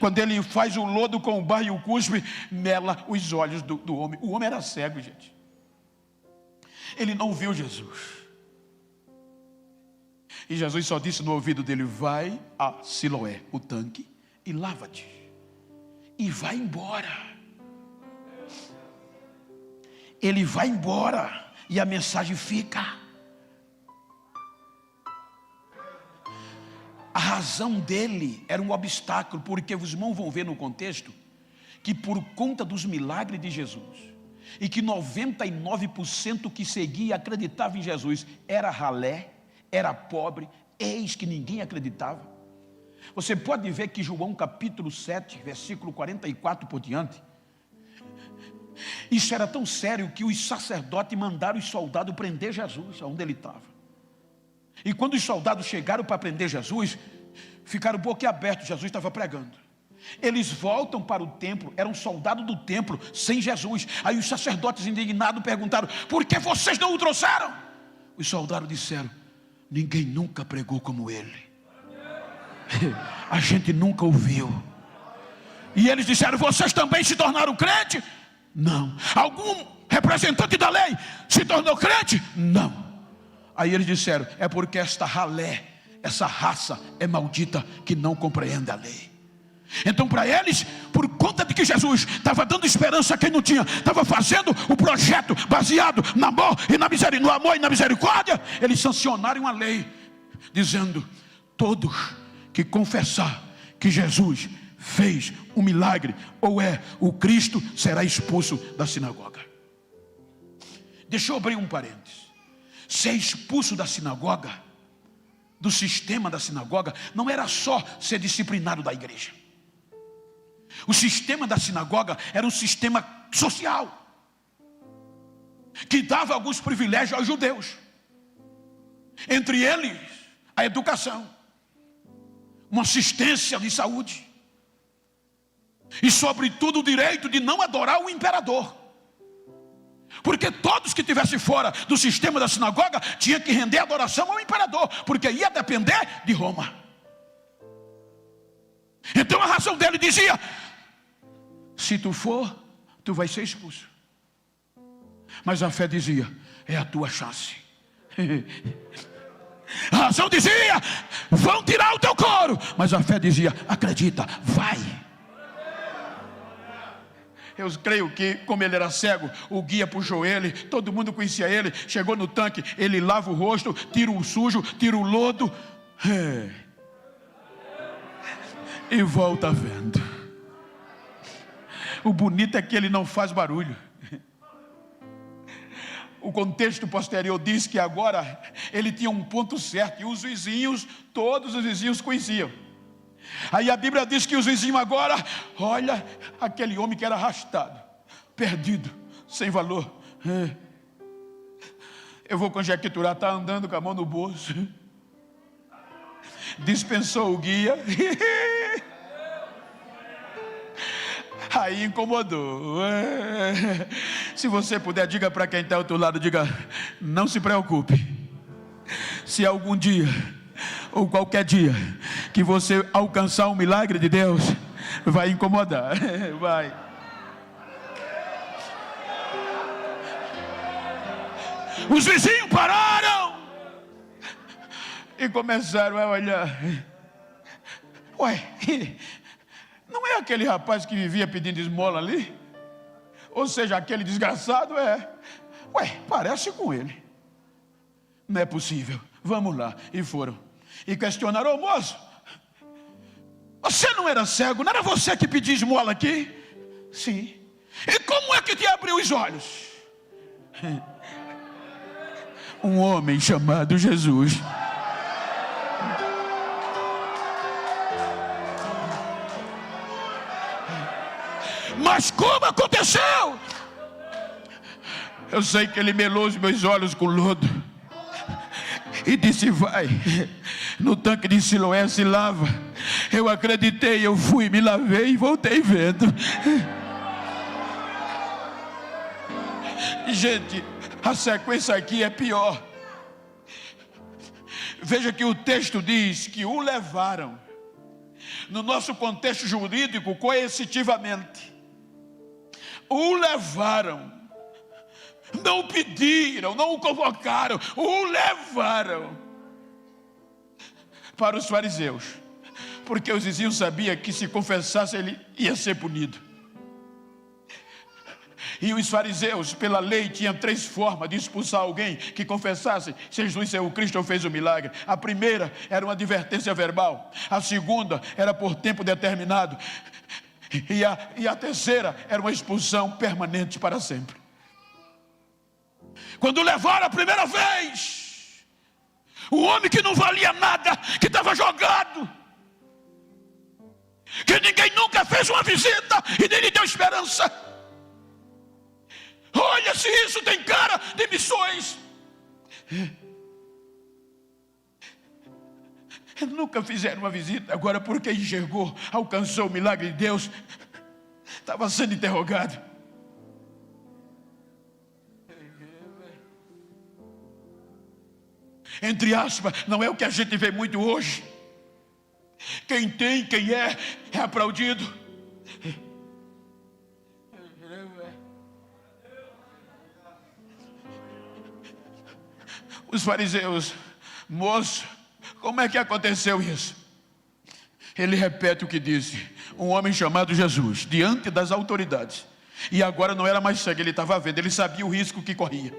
Quando ele faz o lodo com o barro e o cuspe, mela os olhos do homem. O homem era cego, gente. Ele não viu Jesus. E Jesus só disse no ouvido dele: vai a Siloé, o tanque, e lava-te. E vai embora. Ele vai embora. E a mensagem fica. A razão dele era um obstáculo, porque os irmãos vão ver no contexto que por conta dos milagres de Jesus, e que 99% que seguia e acreditava em Jesus era ralé, era pobre, eis que ninguém acreditava. Você pode ver que João capítulo 7, versículo 44 por diante, isso era tão sério que os sacerdotes mandaram os soldados prender Jesus aonde ele estava. E quando os soldados chegaram para prender Jesus, ficaram boquiabertos, Jesus estava pregando. Eles voltam para o templo, eram soldados do templo, sem Jesus. Aí os sacerdotes indignados perguntaram: por que vocês não o trouxeram? Os soldados disseram: ninguém nunca pregou como ele. A gente nunca ouviu. E eles disseram: vocês também se tornaram crente? Não. Algum representante da lei se tornou crente? Não. Aí eles disseram: é porque esta ralé, essa raça é maldita que não compreende a lei. Então para eles, por conta de que Jesus estava dando esperança a quem não tinha, estava fazendo o projeto baseado no amor e na misericórdia, eles sancionaram a lei, dizendo: todos que confessar que Jesus fez um milagre ou é o Cristo, será expulso da sinagoga. Deixa eu abrir um parênteses. Ser expulso da sinagoga, do sistema da sinagoga, não era só ser disciplinado da igreja. O sistema da sinagoga era um sistema social, que dava alguns privilégios aos judeus, entre eles a educação, uma assistência de saúde, e sobretudo o direito de não adorar o imperador, porque todos que estivessem fora do sistema da sinagoga tinham que render adoração ao imperador, porque ia depender de Roma. Então a razão dele dizia: se tu for, tu vai ser expulso. Mas a fé dizia: é a tua chance. A razão dizia: vão tirar o teu couro. Mas a fé dizia: acredita, vai. Eu creio que, como ele era cego, o guia puxou ele, todo mundo conhecia ele. Chegou no tanque, ele lava o rosto, tira o sujo, tira o lodo, e volta vendo. O bonito é que ele não faz barulho. O contexto posterior diz que agora ele tinha um ponto certo, e os vizinhos, todos os vizinhos conheciam. Aí a Bíblia diz que os vizinhos agora: olha aquele homem que era arrastado, perdido, sem valor. Eu vou conjecturar, está andando com a mão no bolso. Dispensou o guia. Aí incomodou. Se você puder, diga para quem está ao outro lado, diga: não se preocupe, se algum dia ou qualquer dia que você alcançar um milagre de Deus, vai incomodar. Vai. Os vizinhos pararam e começaram a olhar. Ué, não é aquele rapaz que vivia pedindo esmola ali? Ou seja, aquele desgraçado é. Ué, parece com ele. Não é possível. Vamos lá. E foram. E questionaram: ô moço, você não era cego? Não era você que pedia esmola aqui? Sim. E como é que te abriu os olhos? Um homem chamado Jesus. Mas como aconteceu? Eu sei que ele melou os meus olhos com lodo e disse: vai no tanque de Siloé, se lava. Eu acreditei, eu fui, me lavei e voltei vendo. Gente, a sequência aqui é pior. Veja que o texto diz que o levaram, no nosso contexto jurídico, coercitivamente. O levaram, não o pediram, não o convocaram, o levaram para os fariseus, porque os vizinhos sabiam que se confessasse ele ia ser punido. E os fariseus, pela lei, tinham 3 formas de expulsar alguém que confessasse se Jesus é o Cristo ou fez o milagre. A primeira era uma advertência verbal, a segunda era por tempo determinado, e a terceira era uma expulsão permanente para sempre. Quando levaram a primeira vez, o homem que não valia nada, que estava jogado, que ninguém nunca fez uma visita e nem lhe deu esperança. Olha se isso tem cara de missões. Nunca fizeram uma visita, agora porque enxergou, alcançou o milagre de Deus, estava sendo interrogado. Entre aspas, não é o que a gente vê muito hoje. Quem tem, quem é aplaudido. Os fariseus, moço, como é que aconteceu isso? Ele repete o que disse: um homem chamado Jesus, diante das autoridades, e agora não era mais cego, ele estava vendo, ele sabia o risco que corria.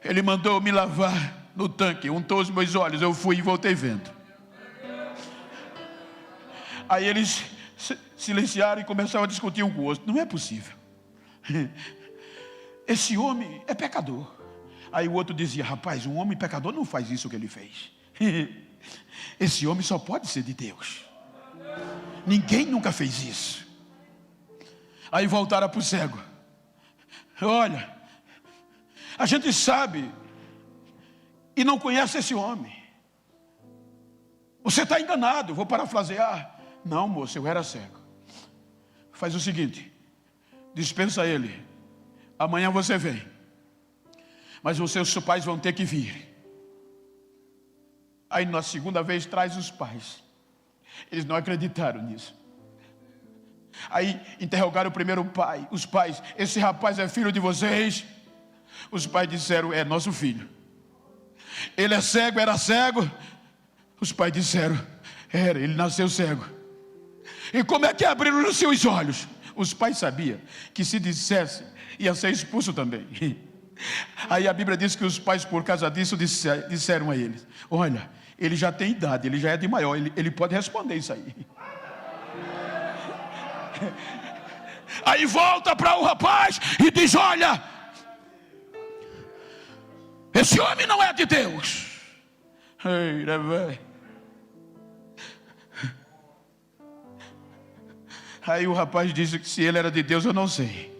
Ele mandou me lavar no tanque, untou os meus olhos, eu fui e voltei vendo. Aí eles silenciaram e começaram a discutir um com o outro. Não é possível. Esse homem é pecador. Aí o outro dizia: rapaz, um homem pecador não faz isso que ele fez. Esse homem só pode ser de Deus. Ninguém nunca fez isso. Aí voltaram para o cego. Olha, a gente sabe e não conhece esse homem. Você está enganado. Vou parafrasear. Não, moço, eu era cego. Faz o seguinte: dispensa ele. Amanhã você vem. Mas os seus pais vão ter que vir. Aí na segunda vez traz os pais. Eles não acreditaram nisso. Aí interrogaram o primeiro pai, os pais: esse rapaz é filho de vocês? Os pais disseram: é nosso filho. Ele é cego, era cego? Os pais disseram: era, ele nasceu cego. E como é que abriram os seus olhos? Os pais sabiam que se dissesse, ia ser expulso também. Aí a Bíblia diz que os pais, por causa disso, disseram a eles: olha, ele já tem idade, ele já é de maior, ele pode responder isso aí. Aí volta para o rapaz e diz: olha, esse homem não é de Deus. Aí o rapaz disse que se ele era de Deus, eu não sei.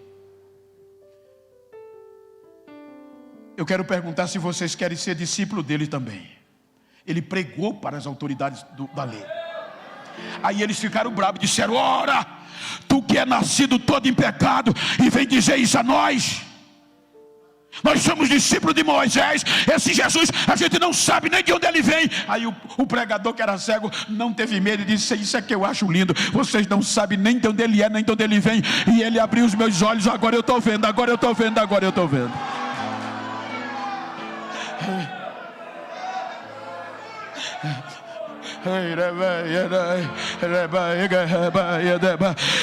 Eu quero perguntar se vocês querem ser discípulo dele também. Ele pregou para as autoridades da lei. Aí eles ficaram bravos e disseram: ora, tu que é nascido todo em pecado e vem dizer isso a nós? Nós somos discípulos de Moisés. Esse Jesus, a gente não sabe nem de onde ele vem. Aí o pregador, que era cego, não teve medo e disse: isso é que eu acho lindo. Vocês não sabem nem de onde ele é, nem de onde ele vem. E ele abriu os meus olhos. Agora eu estou vendo, agora eu estou vendo, agora eu estou vendo.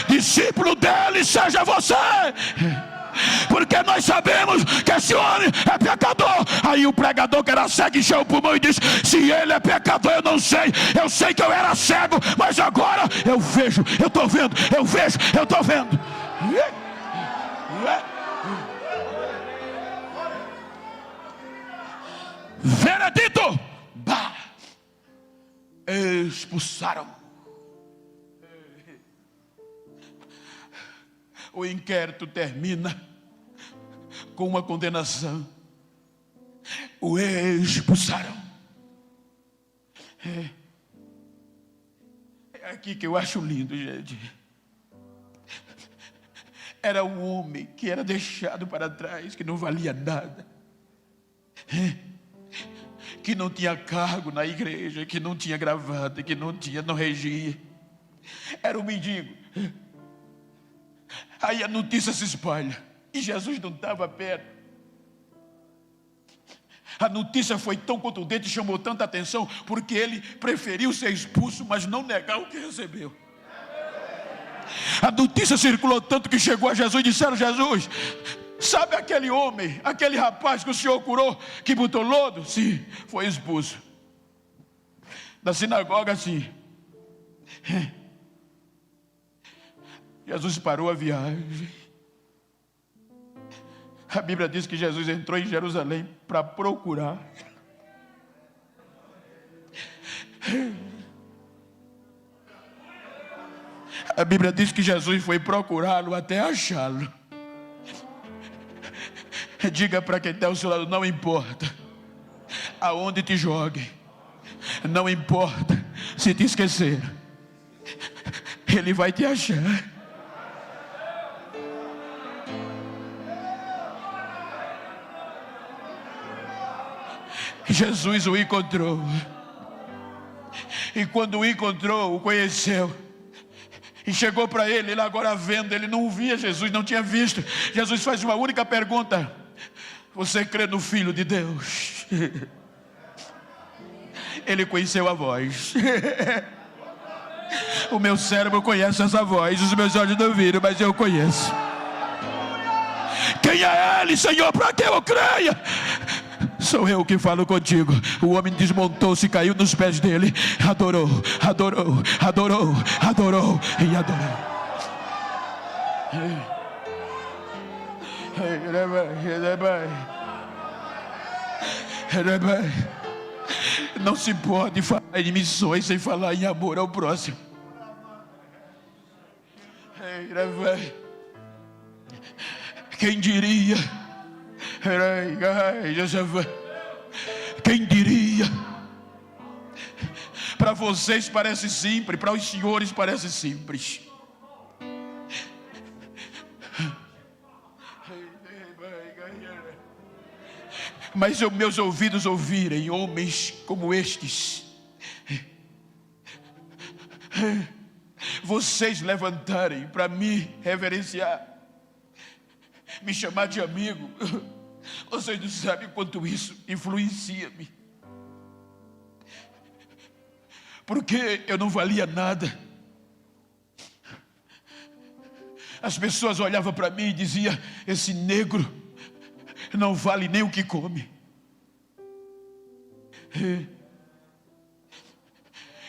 Discípulo dele seja você, porque nós sabemos que esse homem é pecador. Aí o pregador, que era cego, encheu o pulmão e disse: se ele é pecador, eu não sei. Eu sei que eu era cego, mas agora eu vejo, eu estou vendo, eu vejo, eu estou vendo. Veredito: bah, expulsaram. O inquérito termina com uma condenação. O expulsaram. É aqui que eu acho lindo, gente. Era um homem que era deixado para trás, que não valia nada, que não tinha cargo na igreja, que não tinha gravata, que não regia. Era um mendigo. Aí a notícia se espalha e Jesus não estava perto. A notícia foi tão contundente, chamou tanta atenção, porque ele preferiu ser expulso, mas não negar o que recebeu. A notícia circulou tanto que chegou a Jesus e disseram: Jesus, sabe aquele homem, aquele rapaz que o Senhor curou, que botou lodo? Sim, foi expulso da sinagoga, sim. Jesus parou a viagem. A Bíblia diz que Jesus entrou em Jerusalém para procurar. A Bíblia diz que Jesus foi procurá-lo até achá-lo. Diga para quem está ao seu lado: não importa aonde te jogue, não importa se te esquecer, Ele vai te achar. Jesus o encontrou, e quando o encontrou, o conheceu, e chegou para ele. Ele agora vendo, ele não via Jesus, não tinha visto. Jesus faz uma única pergunta: você crê no Filho de Deus? Ele conheceu a voz. O meu cérebro conhece essa voz, os meus olhos não viram, mas eu conheço. Quem é Ele, Senhor, para que eu creia? Sou eu que falo contigo. O homem desmontou-se e caiu nos pés dele. Adorou, adorou, adorou, adorou e adorou. Não se pode falar em missões sem falar em amor ao próximo. Quem diria? Quem diria? Para vocês parece simples, para os senhores parece simples. Mas meus ouvidos ouvirem homens como estes, vocês levantarem para me reverenciar, me chamar de amigo. Vocês não sabem quanto isso influencia-me, porque eu não valia nada. As pessoas olhavam para mim e diziam: esse negro não vale nem o que come.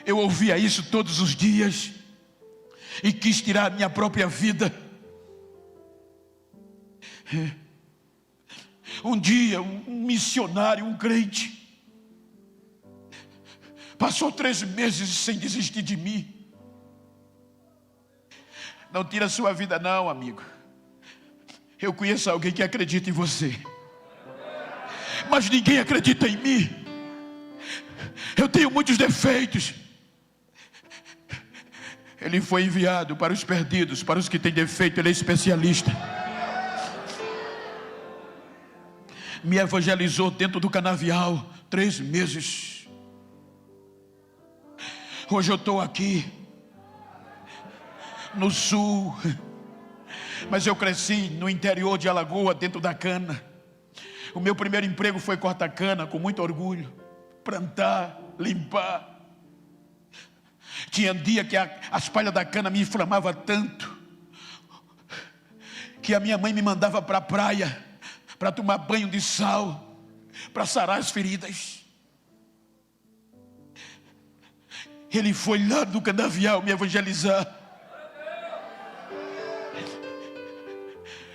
Eu ouvia isso todos os dias e quis tirar a minha própria vida. Um dia, um missionário, um crente, passou 3 meses sem desistir de mim. Não tira a sua vida não, amigo. Eu conheço alguém que acredita em você, mas ninguém acredita em mim. Eu tenho muitos defeitos. Ele foi enviado para os perdidos, para os que têm defeito. Ele é especialista. Me evangelizou dentro do canavial 3 meses. Hoje eu estou aqui no sul, mas eu cresci no interior de Alagoas, dentro da cana. O meu primeiro emprego foi cortar cana, com muito orgulho, plantar, limpar. Tinha dia que as palhas da cana me inflamavam tanto que a minha mãe me mandava para a praia para tomar banho de sal, para sarar as feridas. Ele foi lá do canavial me evangelizar,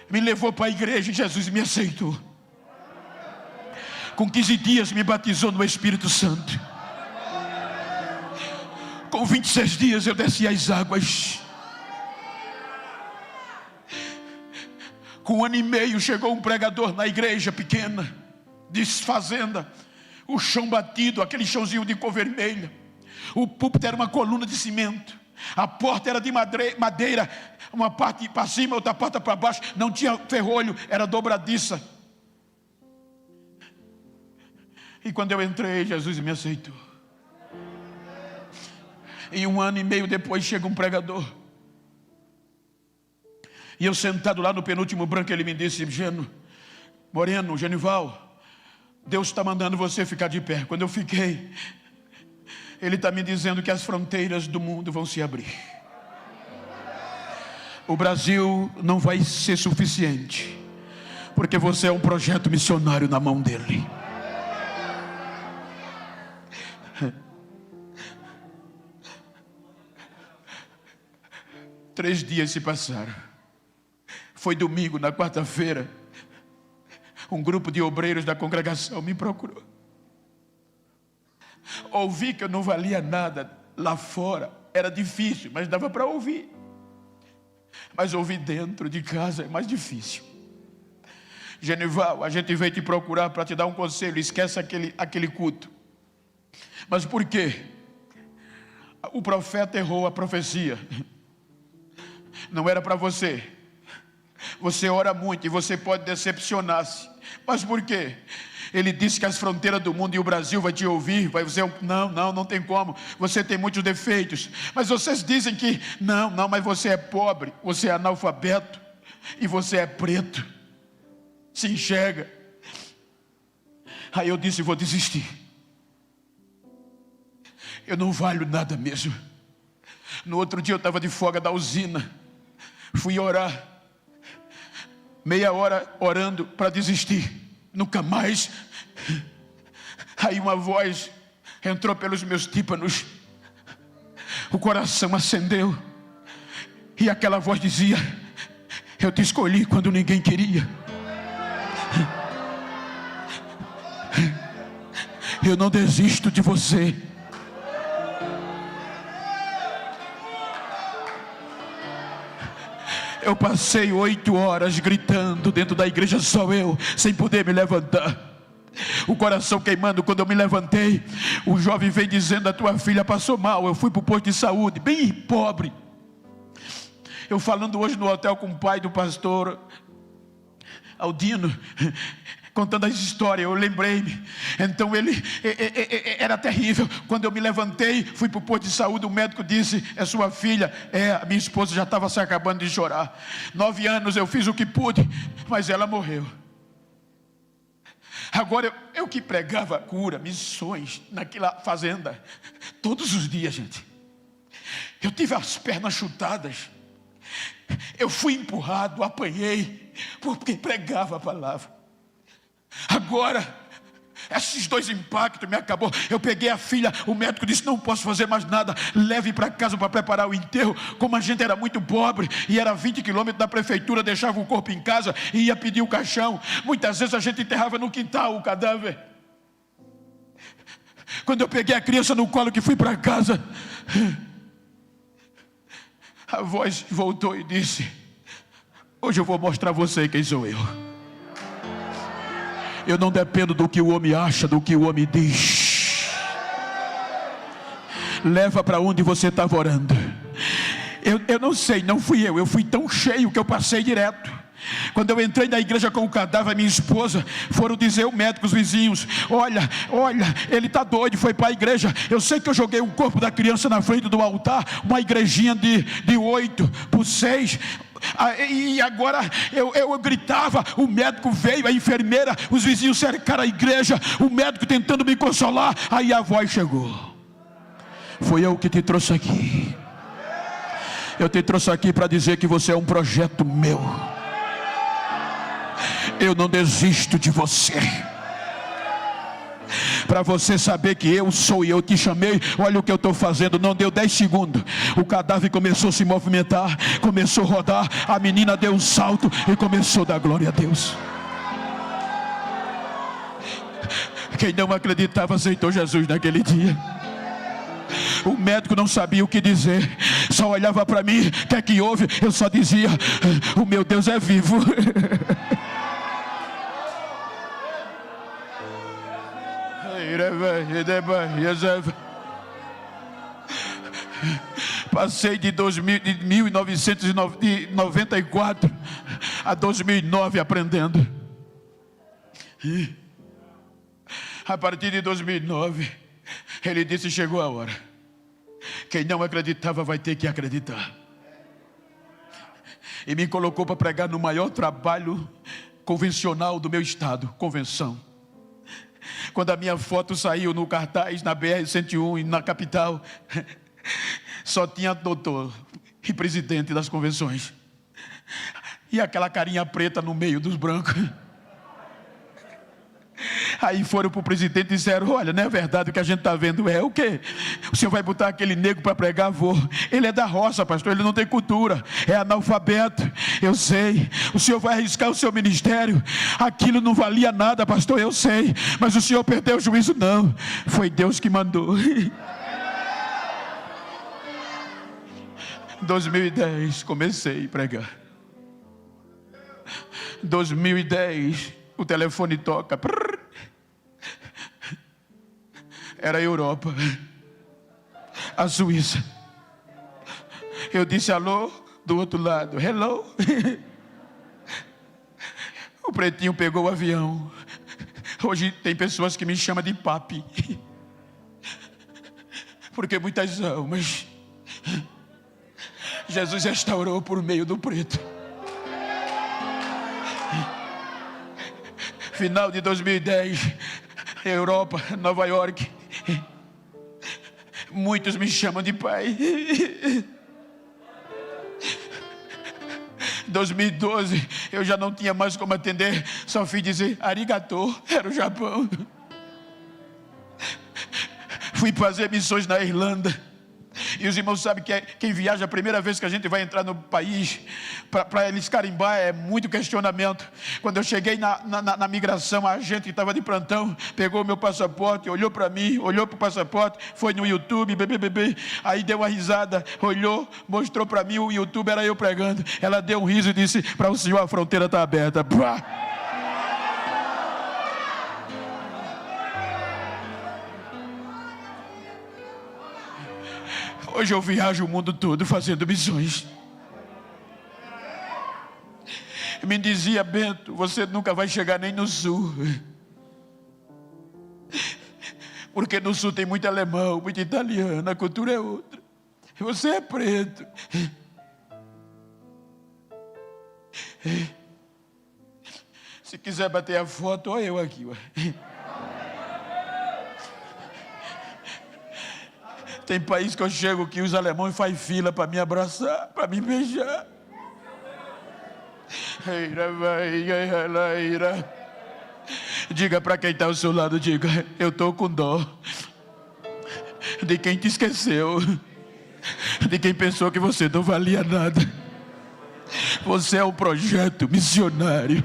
me levou para a igreja e Jesus me aceitou. Com 15 dias me batizou no Espírito Santo. Com 26 dias eu desci as águas. Com 1 ano e meio chegou um pregador na igreja pequena, de fazenda, o chão batido, aquele chãozinho de cor vermelha. O púlpito era uma coluna de cimento, a porta era de madeira, uma parte para cima, outra parte para baixo, não tinha ferrolho, era dobradiça. E quando eu entrei, Jesus me aceitou. E 1 ano e meio depois chega um pregador, e eu sentado lá no penúltimo banco, ele me disse: Moreno, Genival, Deus está mandando você ficar de pé. Quando eu fiquei, Ele está me dizendo que as fronteiras do mundo vão se abrir. O Brasil não vai ser suficiente, porque você é um projeto missionário na mão dele. Três dias se passaram. Foi domingo, na quarta-feira, um grupo de obreiros da congregação me procurou. Ouvi que eu não valia nada lá fora. Era difícil, mas dava para ouvir. Mas ouvir dentro de casa é mais difícil. Genival, a gente veio te procurar para te dar um conselho. Esquece aquele culto. Mas por quê? O profeta errou a profecia. Não era para você. Você ora muito e você pode decepcionar-se. Mas por quê? Ele disse que as fronteiras do mundo e o Brasil vai te ouvir, vai dizer, não tem como, você tem muitos defeitos. Mas vocês dizem que, não, mas você é pobre, você é analfabeto e você é preto. Se enxerga. Aí eu disse, vou desistir. Eu não valho nada mesmo. No outro dia eu estava de folga da usina. Fui orar. Meia hora orando para desistir. Nunca mais. Aí uma voz entrou pelos meus tímpanos. O coração acendeu. E aquela voz dizia, eu te escolhi quando ninguém queria. Eu não desisto de você. Eu passei 8 horas gritando dentro da igreja, só eu, sem poder me levantar. O coração queimando. Quando eu me levantei, o jovem veio dizendo, a tua filha passou mal. Eu fui para o posto de saúde, bem pobre. Eu falando hoje no hotel com o pai do pastor Aldino, contando as histórias, eu lembrei-me. Então ele era terrível. Quando eu me levantei, fui para o posto de saúde, o médico disse, é sua filha. A minha esposa já estava se acabando de chorar. 9 anos eu fiz o que pude, mas ela morreu. Agora eu que pregava cura, missões naquela fazenda, todos os dias, gente. Eu tive as pernas chutadas. Eu fui empurrado, apanhei, porque pregava a palavra. Agora, esses 2 impactos me acabou. Eu peguei a filha, o médico disse, não posso fazer mais nada, leve para casa para preparar o enterro. Como a gente era muito pobre, e era 20 quilômetros da prefeitura, deixava o corpo em casa e ia pedir o caixão. Muitas vezes a gente enterrava no quintal o cadáver. Quando eu peguei a criança no colo que fui para casa, a voz voltou e disse, hoje eu vou mostrar a você quem sou eu. Eu não dependo do que o homem acha, do que o homem diz. Leva para onde você estava orando. Eu não sei, não fui eu fui tão cheio que eu passei direto. Quando eu entrei na igreja com o cadáver, minha esposa, foram dizer o médico, os vizinhos, olha, ele está doido, foi para a igreja. Eu sei que eu joguei o corpo da criança na frente do altar, uma igrejinha de 8 por 6, e agora eu gritava, o médico veio, a enfermeira, os vizinhos cercaram a igreja, o médico tentando me consolar. Aí a voz chegou, foi eu que te trouxe aqui. Eu te trouxe aqui para dizer que você é um projeto meu. Eu não desisto de você. Para você saber que eu sou e eu te chamei. Olha o que eu estou fazendo. Não deu 10 segundos, o cadáver começou a se movimentar, começou a rodar. A menina deu um salto e começou a dar glória a Deus. Quem não acreditava aceitou Jesus naquele dia. O médico não sabia o que dizer, só olhava para mim, o que é que houve? Eu só dizia, o meu Deus é vivo. Passei de 1994 a 2009 aprendendo. A partir de 2009, ele disse, chegou a hora. Quem não acreditava vai ter que acreditar. E me colocou para pregar no maior trabalho convencional do meu estado, convenção. Quando a minha foto saiu no cartaz, na BR-101 e na capital, só tinha doutor e presidente das convenções. E aquela carinha preta no meio dos brancos. Aí foram para o presidente e disseram, olha, não é verdade o que a gente está vendo? É o quê? O senhor vai botar aquele negro para pregar? Vou. Ele é da roça, pastor, ele não tem cultura, é analfabeto, eu sei. O senhor vai arriscar o seu ministério? Aquilo não valia nada, pastor, eu sei. Mas o senhor perdeu o juízo? Não, foi Deus que mandou. 2010 comecei a pregar. 2010 o telefone toca. Era a Europa, a Suíça. Eu disse alô, do outro lado, hello. O pretinho pegou o avião. Hoje tem pessoas que me chamam de papi, porque muitas almas Jesus restaurou por meio do preto. Final de 2010, Europa, Nova York. Muitos me chamam de pai. 2012, eu já não tinha mais como atender, só fui dizer arigatô, era o Japão. Fui fazer missões na Irlanda. E os irmãos sabem que quem viaja, a primeira vez que a gente vai entrar no país, para eles carimbar, é muito questionamento. Quando eu cheguei na migração, a agente que estava de plantão pegou o meu passaporte, olhou para mim, olhou para o passaporte, foi no YouTube, aí deu uma risada, olhou, mostrou para mim o YouTube, era eu pregando. Ela deu um riso e disse: para o senhor a fronteira está aberta. Pá! Hoje eu viajo o mundo todo fazendo missões. Me dizia Bento: você nunca vai chegar nem no sul, porque no sul tem muito alemão, muito italiano, a cultura é outra. Você é preto. Se quiser bater a foto, olha eu aqui. Tem país que eu chego que os alemães fazem fila para me abraçar, para me beijar. Diga para quem está ao seu lado, diga: eu estou com dó de quem te esqueceu, de quem pensou que você não valia nada. Você é um projeto missionário.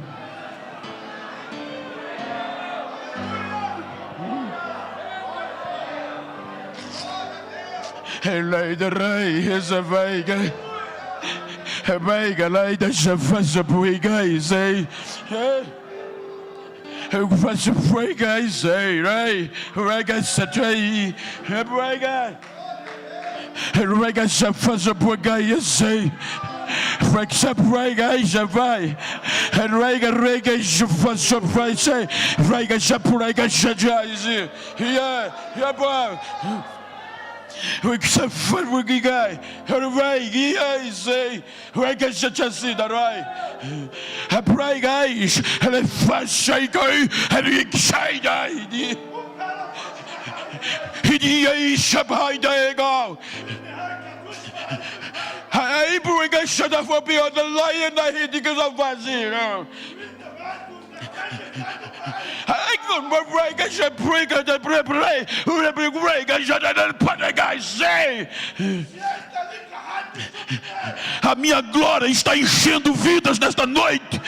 A minha glória está enchendo vidas nesta noite.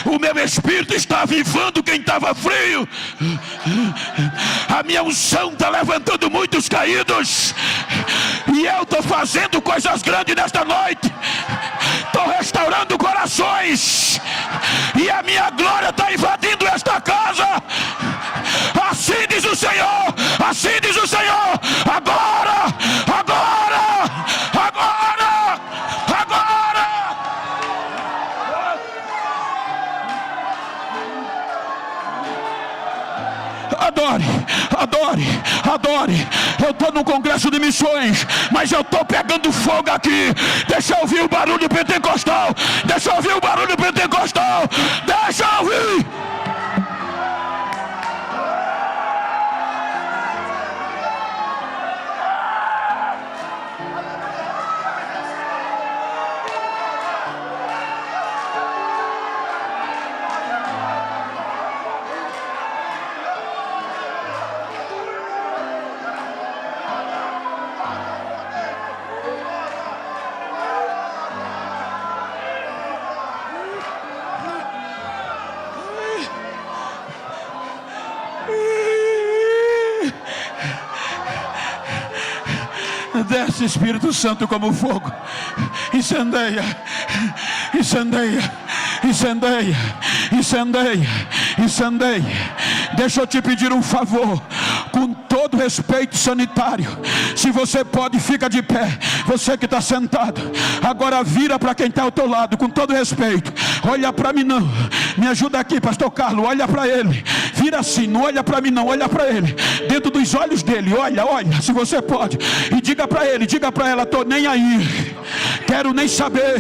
O meu espírito está avivando quem estava frio. A minha unção está levantando muitos caídos. E eu estou fazendo coisas grandes nesta noite. Estou restaurando corações. E a minha glória está invadindo esta casa. Assim diz o Senhor. Assim diz o Senhor. Agora, agora, agora, agora. Adore, adore, adore. Eu estou no congresso de missões, mas eu estou pegando fogo aqui. Deixa eu ouvir o barulho pentecostal. Deixa eu ouvir o barulho pentecostal. Deixa eu ouvir. Desce, Espírito Santo, como fogo. Incendeia, incendeia, incendeia, incendeia, incendeia. Deixa eu te pedir um favor, com todo respeito sanitário. Se você pode, fica de pé. Você que está sentado, agora vira para quem está ao teu lado, com todo respeito. Olha para mim não, me ajuda aqui, pastor Carlos. Olha para ele, vira assim, não olha para mim não, olha para ele, dentro dos olhos dele, olha, se você pode, e diga para ele, diga para ela: tô nem aí, quero nem saber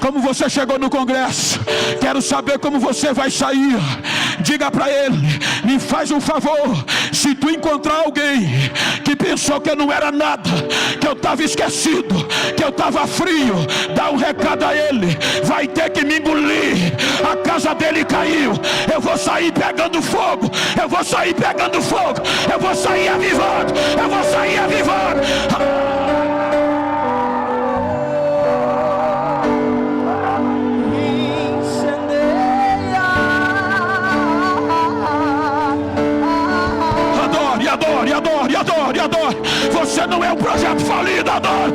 como você chegou no congresso, quero saber como você vai sair. Diga para ele: me faz um favor, se tu encontrar alguém que pensou que eu não era nada, que eu estava esquecido, que eu estava frio, dá um recado a ele: vai ter que me engolir, a casa dele caiu, eu vou sair pegando fogo, eu vou sair pegando fogo, eu vou sair avivando, eu vou sair avivando. Adore, adore, adore, adore, adore. Você não é um projeto falido, adore.